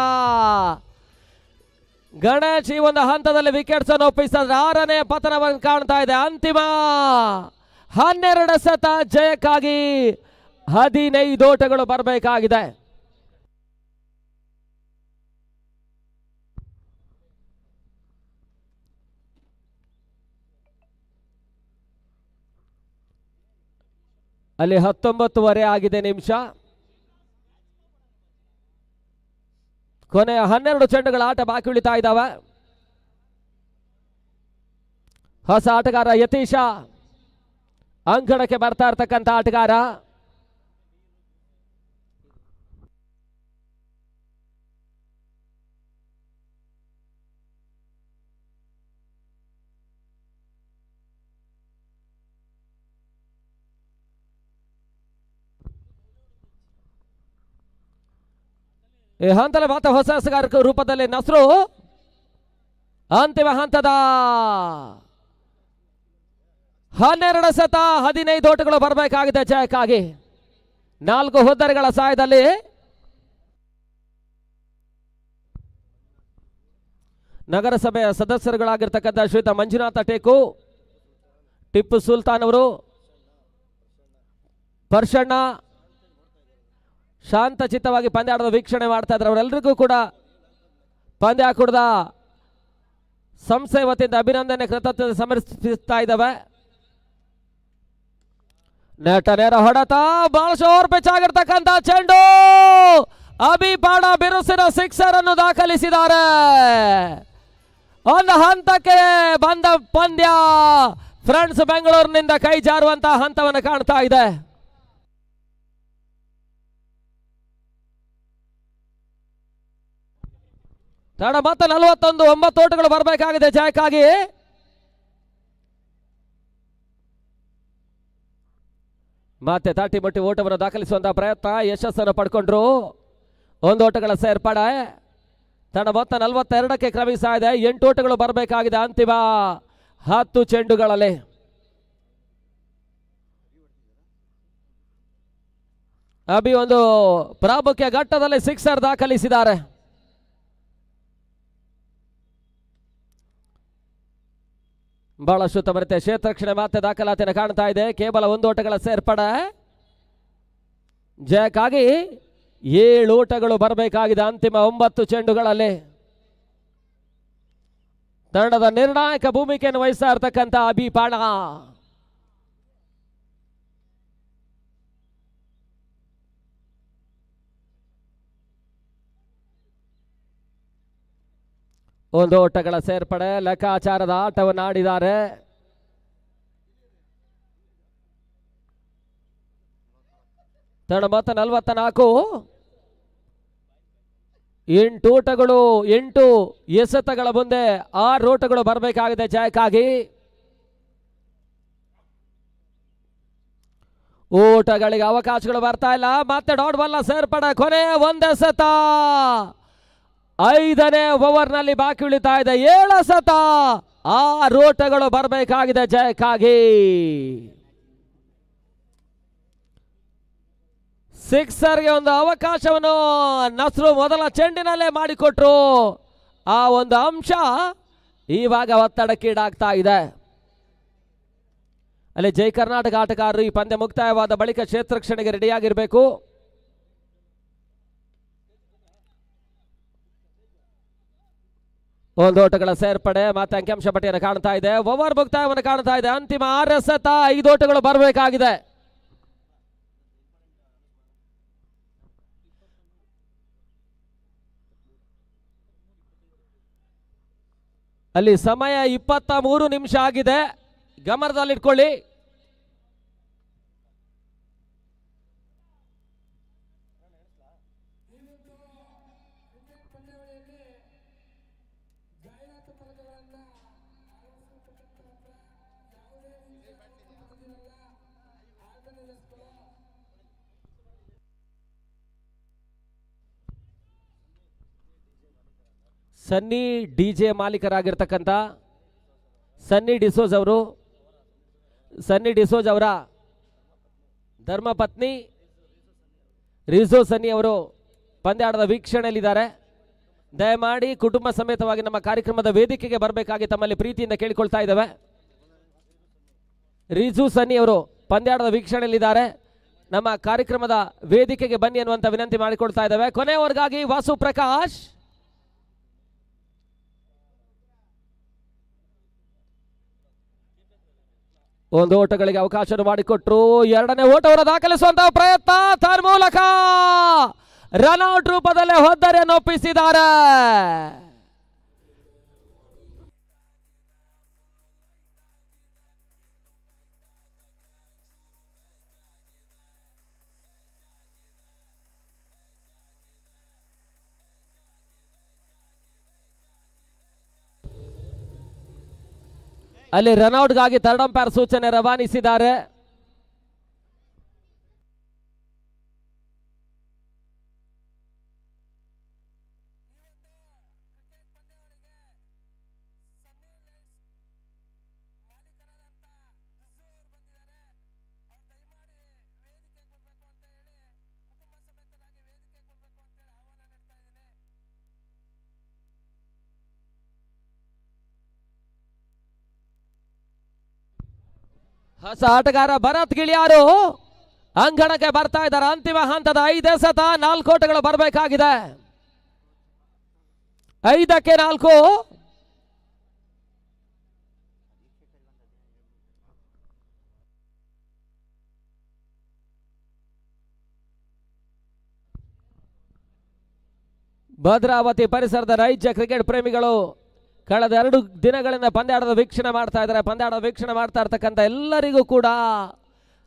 ಗಣೇಶ್ ಈ ಒಂದು ಹಂತದಲ್ಲಿ ವಿಕೆಟ್ಸ್ ಅನ್ನು ಒಪ್ಪಿಸಿದ್ರೆ 6ನೇ ಪತನವನ್ನು ಕಾಣ್ತಾ ಇದೆ. ಅಂತಿಮ 12 ಎಸೆತ ಜಯಕ್ಕಾಗಿ 15 ಓಟಗಳು ಬರಬೇಕಾಗಿದೆ. ಅಲ್ಲಿ 19 ಆಗಿದೆ ನಿಮಿಷ. ಕೊನೆಯ 12 ಚೆಂಡುಗಳ ಆಟ ಬಾಕಿ ಉಳಿತಾ ಇದ್ದಾವೆ. ಹೊಸ ಆಟಗಾರ ಯತೀಶ ಅಂಕಣಕ್ಕೆ ಬರ್ತಾ ಇರ್ತಕ್ಕಂಥ ಆಟಗಾರ. ಈ ಹಂತದಲ್ಲಿ ಮಾತ್ರ ಹೊಸ ಹೊಸಗಾರ ರೂಪದಲ್ಲಿ ನಸ್ರು ಅಂತಿಮ ಹಂತದ 12 ಎಸೆತ 15 ಓಟಗಳು ಬರಬೇಕಾಗಿದೆ ಜಯಕ್ಕಾಗಿ. 4 ಹುದ್ದರಿಗಳ ಸಹಾಯದಲ್ಲಿ ನಗರಸಭೆಯ ಸದಸ್ಯರುಗಳಾಗಿರ್ತಕ್ಕಂಥ ಶ್ರೀಯುತ ಮಂಜುನಾಥ ಟೇಕು, ಟಿಪ್ಪು ಸುಲ್ತಾನ್ ಅವರು, ಪರ್ಷಣ್ಣ, ಶಾಂತಚಿತ್ತವಾಗಿ ಪಂದ್ಯಾಟದ ವೀಕ್ಷಣೆ ಮಾಡ್ತಾ ಇದ್ದಾರೆ. ಅವರೆಲ್ಲರಿಗೂ ಕೂಡ ಪಂದ್ಯ ಕುಡ್ದ ಸಂಸ್ಥೆ ವತಿಯಿಂದ ಅಭಿನಂದನೆ ಕೃತಜ್ಞತೆ ಸಮರ್ಪಿಸ್ತಾ ಇದ್ದಾವೆ. ನೆಟ ನೇರ ಹೊಡೆತ, ಬಹಳ ಶೋರ್ ಪಿಚ್ ಆಗಿರ್ತಕ್ಕಂಥ ಚೆಂಡು, ಅಭಿಪಾಡ ಬಿರುಸಿನ ಸಿಕ್ಸರ್ ಅನ್ನು ದಾಖಲಿಸಿದ್ದಾರೆ. ಒಂದು ಹಂತಕ್ಕೆ ಬಂದ ಪಂದ್ಯ ಫ್ರೆಂಡ್ಸ್ ಬೆಂಗಳೂರಿನಿಂದ ಕೈ ಜಾರುವಂತಹ ಹಂತವನ್ನು ಕಾಣ್ತಾ ಇದೆ. ತಡ ಮತ್ತೆ 41 9 ಓಟಗಳು ಬರಬೇಕಾಗಿದೆ ಜಯಕ್ಕಾಗಿ. ಮತ್ತೆ ತಾಟಿ ಮಟ್ಟಿ ಓಟವನ್ನು ದಾಖಲಿಸುವಂತಹ ಪ್ರಯತ್ನ ಯಶಸ್ಸನ್ನು ಪಡ್ಕೊಂಡ್ರು. 1 ಓಟಗಳ ಸೇರ್ಪಡೆ. ತಡ ಮೊತ್ತ 42ಕ್ಕೆ ಕ್ರಮಿಸ್ತಾ ಇದೆ. 8 ಓಟಗಳು ಬರಬೇಕಾಗಿದೆ ಅಂತಿಮ 10 ಚೆಂಡುಗಳಲ್ಲಿ. ಅಭಿ ಒಂದು ಪ್ರಾಮುಖ್ಯ ಘಟ್ಟದಲ್ಲಿ ಸಿಕ್ಸರ್ ದಾಖಲಿಸಿದ್ದಾರೆ. ಬಹಳಷ್ಟು ತಮರತೆ ಕ್ಷೇತ್ರಕ್ಷಣೆ ಮತ್ತೆ ದಾಖಲಾತಿಯನ್ನು ಕಾಣ್ತಾ ಇದೆ. ಕೇವಲ 1 ಓಟಗಳ ಸೇರ್ಪಡೆ. ಜಯಕ್ಕಾಗಿ 7 ಓಟಗಳು ಬರಬೇಕಾಗಿದೆ ಅಂತಿಮ 9 ಚೆಂಡುಗಳಲ್ಲಿ. ತಂಡದ ನಿರ್ಣಾಯಕ ಭೂಮಿಕೆಯನ್ನು ವಹಿಸ್ತಾ ಇರತಕ್ಕಂಥ ಅಭಿಪಾಣ. ಒಂದು ಓಟಗಳ ಸೇರ್ಪಡೆ. ಲೆಕ್ಕಾಚಾರದ ಆಟವನ್ನು ಆಡಿದ್ದಾರೆ. ತಂಡ ಮೊತ್ತ 44. 8 ಓಟಗಳು 8 ಎಸೆತಗಳ ಮುಂದೆ 6 ಓಟಗಳು ಬರಬೇಕಾಗಿದೆ ಜಯಕ್ಕಾಗಿ. ಓಟಗಳಿಗೆ ಅವಕಾಶಗಳು ಬರ್ತಾ ಇಲ್ಲ. ಮತ್ತೆ ಡಾಟ್ ಬಾಲ್ ಸೇರ್ಪಡೆ. ಕೊನೆ 1 ಎಸೆತ. 5ನೇ ಓವರ್ನಲ್ಲಿ ಬಾಕಿ ಉಳಿತಾ ಇದೆ. 7 ಎಸೆತ. 6 ಓಟಗಳು ಬರಬೇಕಾಗಿದೆ ಜಯಕ್ಕಾಗಿ. ಸಿಕ್ಸರ್ಗೆ ಒಂದು ಅವಕಾಶವನ್ನು ನಸ್ರು ಮೊದಲ ಚೆಂಡಿನಲ್ಲೇ ಮಾಡಿಕೊಟ್ರು. ಆ ಒಂದು ಅಂಶ ಇವಾಗ ಒತ್ತಡಕ್ಕೀಡಾಗ್ತಾ ಇದೆ. ಅಲ್ಲಿ ಜೈ ಕರ್ನಾಟಕ ಆಟಗಾರರು ಈ ಪಂದ್ಯ ಮುಕ್ತಾಯವಾದ ಬಳಿಕ ಕ್ಷೇತ್ರಕ್ಷಣೆಗೆ ರೆಡಿಯಾಗಿರಬೇಕು. ಒಂದು ಓಟಗಳ ಸೇರ್ಪಡೆ. ಮತ್ತೆ ಅಂಕಿಅಂಶ ಪಟ್ಟಿಯನ್ನು ಕಾಣ್ತಾ ಇದೆ. ಓವರ್ ಮುಕ್ತಾಯವನ್ನು ಕಾಣ್ತಾ ಇದೆ. ಅಂತಿಮ 6 ಎಸೆತ. 5 ಓಟಗಳು ಬರಬೇಕಾಗಿದೆ. ಅಲ್ಲಿ ಸಮಯ 23 ನಿಮಿಷ ಆಗಿದೆ. ಗಮನದಲ್ಲಿಟ್ಕೊಳ್ಳಿ. ಸನ್ನಿ ಡಿಜೆ ಮಾಲೀಕರಾಗಿರ್ತಕ್ಕಂಥ ಸನ್ನಿ ಡಿಸೋಜ್ ಅವರು, ಸನ್ನಿ ಡಿಸೋಜ್ ಅವರ ಧರ್ಮಪತ್ನಿ ರಿಜೋ ಸನ್ನಿ ಅವರು ಪಂದ್ಯಾಟದ ವೀಕ್ಷಣೆಯಲ್ಲಿದ್ದಾರೆ. ದಯಮಾಡಿ ಕುಟುಂಬ ಸಮೇತವಾಗಿ ನಮ್ಮ ಕಾರ್ಯಕ್ರಮದ ವೇದಿಕೆಗೆ ಬರಬೇಕಾಗಿ ತಮ್ಮಲ್ಲಿ ಪ್ರೀತಿಯಿಂದ ಕೇಳಿಕೊಳ್ತಾ ಇದ್ದೇವೆ. ರಿಜು ಸನ್ನಿ ಅವರು ಪಂದ್ಯಾಟದ ವೀಕ್ಷಣೆಯಲ್ಲಿದ್ದಾರೆ. ನಮ್ಮ ಕಾರ್ಯಕ್ರಮದ ವೇದಿಕೆಗೆ ಬನ್ನಿ ಅನ್ನುವಂಥ ವಿನಂತಿ ಮಾಡಿಕೊಳ್ತಾ ಇದ್ದೇವೆ. ಕೊನೆಯವರೆಗಾಗಿ ವಾಸು ಪ್ರಕಾಶ್. ಒಂದು ಓಟಗಳಿಗೆ ಅವಕಾಶ ಮಾಡಿಕೊಟ್ರು. 2ನೇ ಓಟವನ್ನು ದಾಖಲಿಸುವಂತಹ ಪ್ರಯತ್ನ ತನ್ಮೂಲಕ ರನ್ಔಟ್ ರೂಪದಲ್ಲೇ ಹೊದ್ದರೆಯನ್ನು ಒಪ್ಪಿಸಿದ್ದಾರೆ. ಅಲ್ಲಿ ರನ್ಔಟ್ಗಾಗಿ ಥರ್ಡ್ ಅಂಪೈರ್ ಸೂಚನೆ ರವಾನಿಸಿದ್ದಾರೆ. ಹೊಸ ಆಟಗಾರ ಭರತ್ ಗಿಳಿಯಾರು ಅಂಗಣಕ್ಕೆ ಬರ್ತಾ ಇದ್ದಾರೆ. ಅಂತಿಮ ಹಂತದ 5 ಎಸೆತ 4 ಓಟಗಳು ಬರಬೇಕಾಗಿದೆ. 5ಕ್ಕೆ 4. ಭದ್ರಾವತಿ ಪರಿಸರದ ನೈಜ ಕ್ರಿಕೆಟ್ ಪ್ರೇಮಿಗಳು ಕಳೆದ 2 ದಿನಗಳಿಂದ ಪಂದ್ಯಾಟದ ವೀಕ್ಷಣೆ ಮಾಡ್ತಾ ಇದ್ದಾರೆ. ಪಂದ್ಯಾಟದ ವೀಕ್ಷಣೆ ಮಾಡ್ತಾ ಇರ್ತಕ್ಕಂಥ ಎಲ್ಲರಿಗೂ ಕೂಡ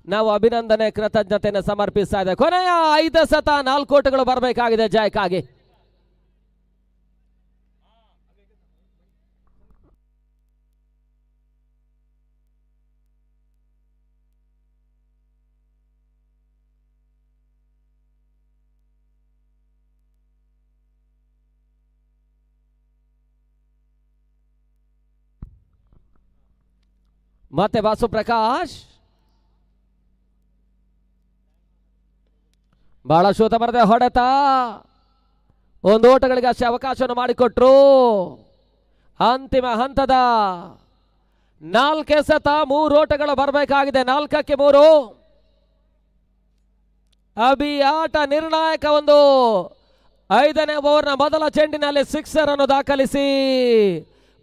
ನಾವು ಅಭಿನಂದನೆ ಕೃತಜ್ಞತೆಯನ್ನು ಸಮರ್ಪಿಸ್ತಾ ಇದ್ದೇವೆ. ಕೊನೆಯ 5 ಎಸೆತ 4 ಓಟಗಳು ಬರಬೇಕಾಗಿದೆ ಜಯಕ್ಕಾಗಿ. ಮತ್ತೆ ವಾಸು ಪ್ರಕಾಶ್ ಬಹಳ ಶೂತ ಬರದೆ ಹೊಡೆತ. 1 ಓಟಗಳಿಗೆ ಅಷ್ಟೇ ಅವಕಾಶವನ್ನು ಮಾಡಿಕೊಟ್ರು. ಅಂತಿಮ ಹಂತದ 4 ಎಸೆತ 3 ಓಟಗಳು ಬರಬೇಕಾಗಿದೆ. 4ಕ್ಕೆ 3. ಅಭಿ ಆಟ ನಿರ್ಣಾಯಕ 5ನೇ ಓವರ್ನ ಮೊದಲ ಚೆಂಡಿನಲ್ಲಿ ಸಿಕ್ಸರ್ ಅನ್ನು ದಾಖಲಿಸಿ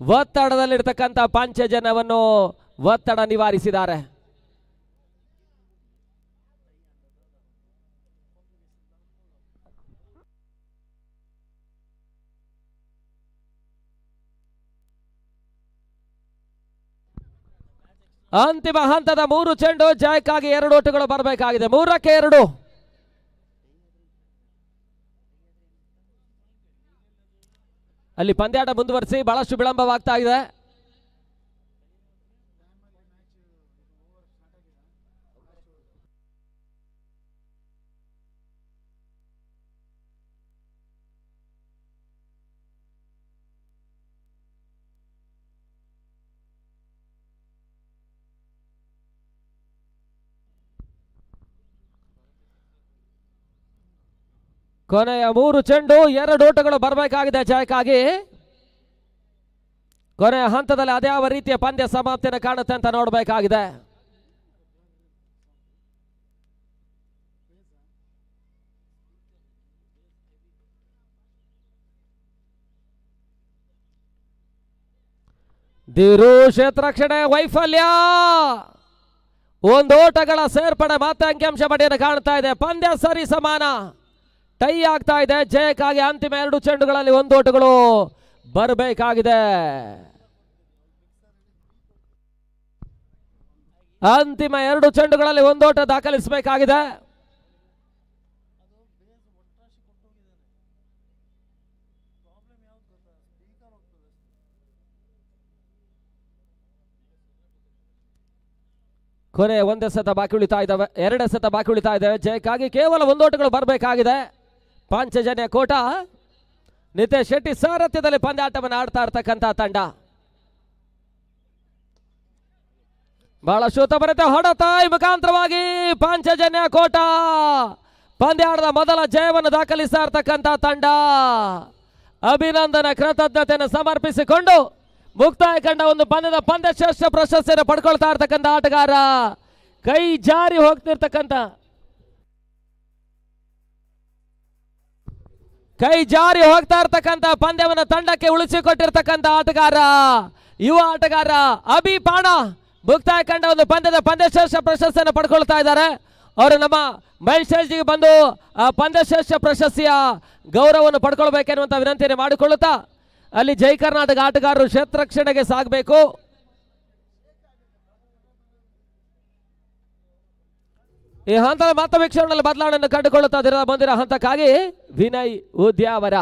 ಒತ್ತಡದಲ್ಲಿರ್ತಕ್ಕಂಥ ಪಂಚಜನ್ಯವನ್ನು ಒತ್ತಡ ನಿವಾರಿಸಿದ್ದಾರೆ. ಅಂತಿಮ ಹಂತದ 3 ಚೆಂಡು ಜಯಕ್ಕಾಗಿ 2 ಓಟಗಳು ಬರಬೇಕಾಗಿದೆ. 3ಕ್ಕೆ 2. ಅಲ್ಲಿ ಪಂದ್ಯಾಟ ಮುಂದುವರಿಸಿ ಬಹಳಷ್ಟು ವಿಳಂಬವಾಗ್ತಾ ಇದೆ. ಕೊನೆಯ 3 ಚೆಂಡು 2 ಓಟಗಳು ಬರಬೇಕಾಗಿದೆ ಜಯಕ್ಕಾಗಿ. ಕೊನೆಯ ಹಂತದಲ್ಲಿ ಅದ್ಯಾವ ರೀತಿಯ ಪಂದ್ಯ ಸಮಾಪ್ತಿಯನ್ನು ಕಾಣುತ್ತೆ ಅಂತ ನೋಡಬೇಕಾಗಿದೆ. ದಿರು ಕ್ಷೇತ್ರಕ್ಷಣೆ ವೈಫಲ್ಯ. 1 ಓಟಗಳ ಸೇರ್ಪಡೆ ಮತ್ತೆ ಅಂಕಿಅಂಶ ಪಟ್ಟಿಯನ್ನು ಕಾಣ್ತಾ ಇದೆ. ಪಂದ್ಯ ಸರಿ ಸಮಾನ ಟೈ ಆಗ್ತಾ ಇದೆ. ಜಯಕ್ಕಾಗಿ ಅಂತಿಮ 2 ಚೆಂಡುಗಳಲ್ಲಿ 1 ಓಟಗಳು ಬರಬೇಕಾಗಿದೆ. ಅಂತಿಮ 2 ಚೆಂಡುಗಳಲ್ಲಿ 1 ಓಟ ದಾಖಲಿಸಬೇಕಾಗಿದೆ. ಕೊನೆ 1 ಎಸೆತ ಬಾಕಿ ಉಳಿತಾ ಇದ್ದಾವೆ. 2 ಎಸೆತ ಬಾಕಿ ಉಳಿತಾ ಇದ್ದಾವೆ. ಜಯಕ್ಕಾಗಿ ಕೇವಲ 1 ಓಟಗಳು ಬರಬೇಕಾಗಿದೆ. ಪಾಂಚಜನ್ಯ ಕೋಟ ನಿತೇಶ್ ಶೆಟ್ಟಿ ಸಾರಥ್ಯದಲ್ಲಿ ಪಂದ್ಯಾಟವನ್ನು ಆಡ್ತಾ ಇರ್ತಕ್ಕಂಥ ತಂಡ. ಬಹಳ ಶೂತ ಬರುತ್ತೆ ಹೊಡೆತ ಈ ಮುಖಾಂತರವಾಗಿ ಪಾಂಚಜನ್ಯ ಕೋಟ ಪಂದ್ಯಾಟದ ಮೊದಲ ಜಯವನ್ನು ದಾಖಲಿಸ್ತಾ ಇರ್ತಕ್ಕಂಥ ತಂಡ. ಅಭಿನಂದನೆ ಕೃತಜ್ಞತೆಯನ್ನು ಸಮರ್ಪಿಸಿಕೊಂಡು ಮುಕ್ತಾಯ ಕಂಡ ಪಂದ್ಯ ಶ್ರೇಷ್ಠ ಪ್ರಶಸ್ತಿಯನ್ನು ಪಡ್ಕೊಳ್ತಾ ಇರ್ತಕ್ಕಂಥ ಆಟಗಾರ ಕೈ ಜಾರಿ ಹೋಗ್ತಾ ಇರ್ತಕ್ಕಂಥ ಪಂದ್ಯವನ್ನು ತಂಡಕ್ಕೆ ಉಳಿಸಿಕೊಟ್ಟಿರ್ತಕ್ಕಂಥ ಆಟಗಾರ ಯುವ ಆಟಗಾರ ಅಭಿ ಪಾಣ ಮುಕ್ತಾಯ ಕಂಡ ಪಂದ್ಯ ಶ್ರೇಷ್ಠ ಪ್ರಶಸ್ತಿಯನ್ನು ಪಡ್ಕೊಳ್ತಾ ಇದ್ದಾರೆ. ಅವರು ನಮ್ಮ ಮೈಲ್ ಸ್ಟೇಜ್ಗೆ ಬಂದು ಪಂದ್ಯ ಶ್ರೇಷ್ಠ ಪ್ರಶಸ್ತಿಯ ಗೌರವವನ್ನು ಪಡ್ಕೊಳ್ಬೇಕೆನ್ನುವಂತ ವಿನಂತಿಯನ್ನು ಮಾಡಿಕೊಳ್ಳುತ್ತಾ ಅಲ್ಲಿ ಜೈ ಕರ್ನಾಟಕ ಆಟಗಾರರು ಕ್ಷೇತ್ರರಕ್ಷಣೆಗೆ ಸಾಗಬೇಕು. ಈ ಹಂತದ ಮತ ವೀಕ್ಷಣೆಯಲ್ಲಿ ಬದಲಾವಣೆಯನ್ನು ಕಂಡುಕೊಳ್ಳುತ್ತಾ ಮುಂದಿನ ಹಂತಕ್ಕಾಗಿ ವಿನಯ್ ಉದ್ಯಾವರ.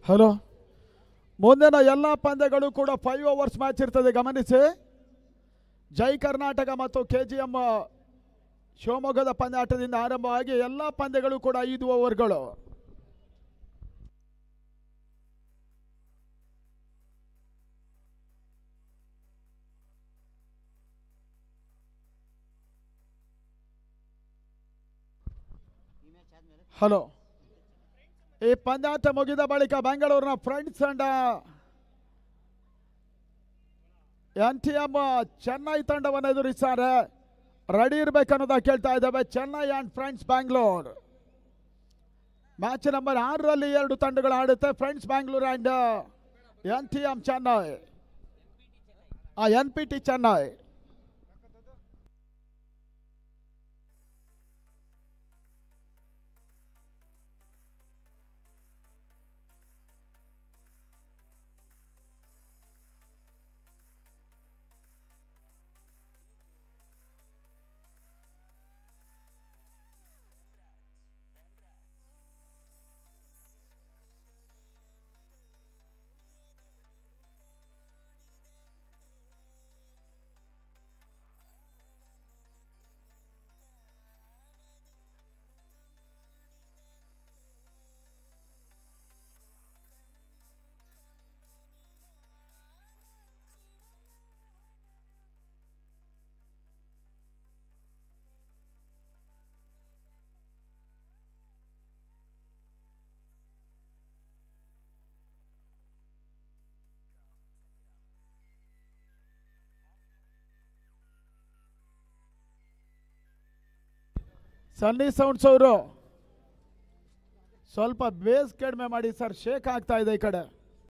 ಹಲೋ, ಮುಂದಿನ ಎಲ್ಲ ಪಂದ್ಯಗಳು ಕೂಡ 5 ಓವರ್ಸ್ ಮ್ಯಾಚ್ ಇರ್ತದೆ, ಗಮನಿಸಿ. ಜೈ ಕರ್ನಾಟಕ ಮತ್ತು KGM ಶಿವಮೊಗ್ಗದ ಪಂದ್ಯಾಟದಿಂದ ಆರಂಭವಾಗಿ ಎಲ್ಲ ಪಂದ್ಯಗಳು ಕೂಡ 5 ಓವರ್ಗಳು. ಹಲೋ, ಈ ಪಂದ್ಯಾಟ ಮುಗಿದ ಬಳಿಕ ಬೆಂಗಳೂರಿನ ಫ್ರೆಂಡ್ಸ್ ಅಂಡ್ NTM ಚೆನ್ನೈ ತಂಡವನ್ನು ಎದುರಿಸ್ತಾರೆ. ರೆಡಿ ಇರಬೇಕನ್ನೋದ ಕೇಳ್ತಾ ಇದ್ದಾವೆ. Chennai and friends Bangalore match number 6ರಲ್ಲಿ 2 ತಂಡಗಳು ಆಡುತ್ತೆ. Friends Bangalore and NTM Chennai, NPT Chennai. Sunny sounds ಅವರು ಸ್ವಲ್ಪ ಬೇಸ್ ಕಡಿಮೆ ಮಾಡಿ ಸರ್, ಶೇಕ್ ಆಗ್ತಾ ಇದೆ ಈ ಕಡೆ.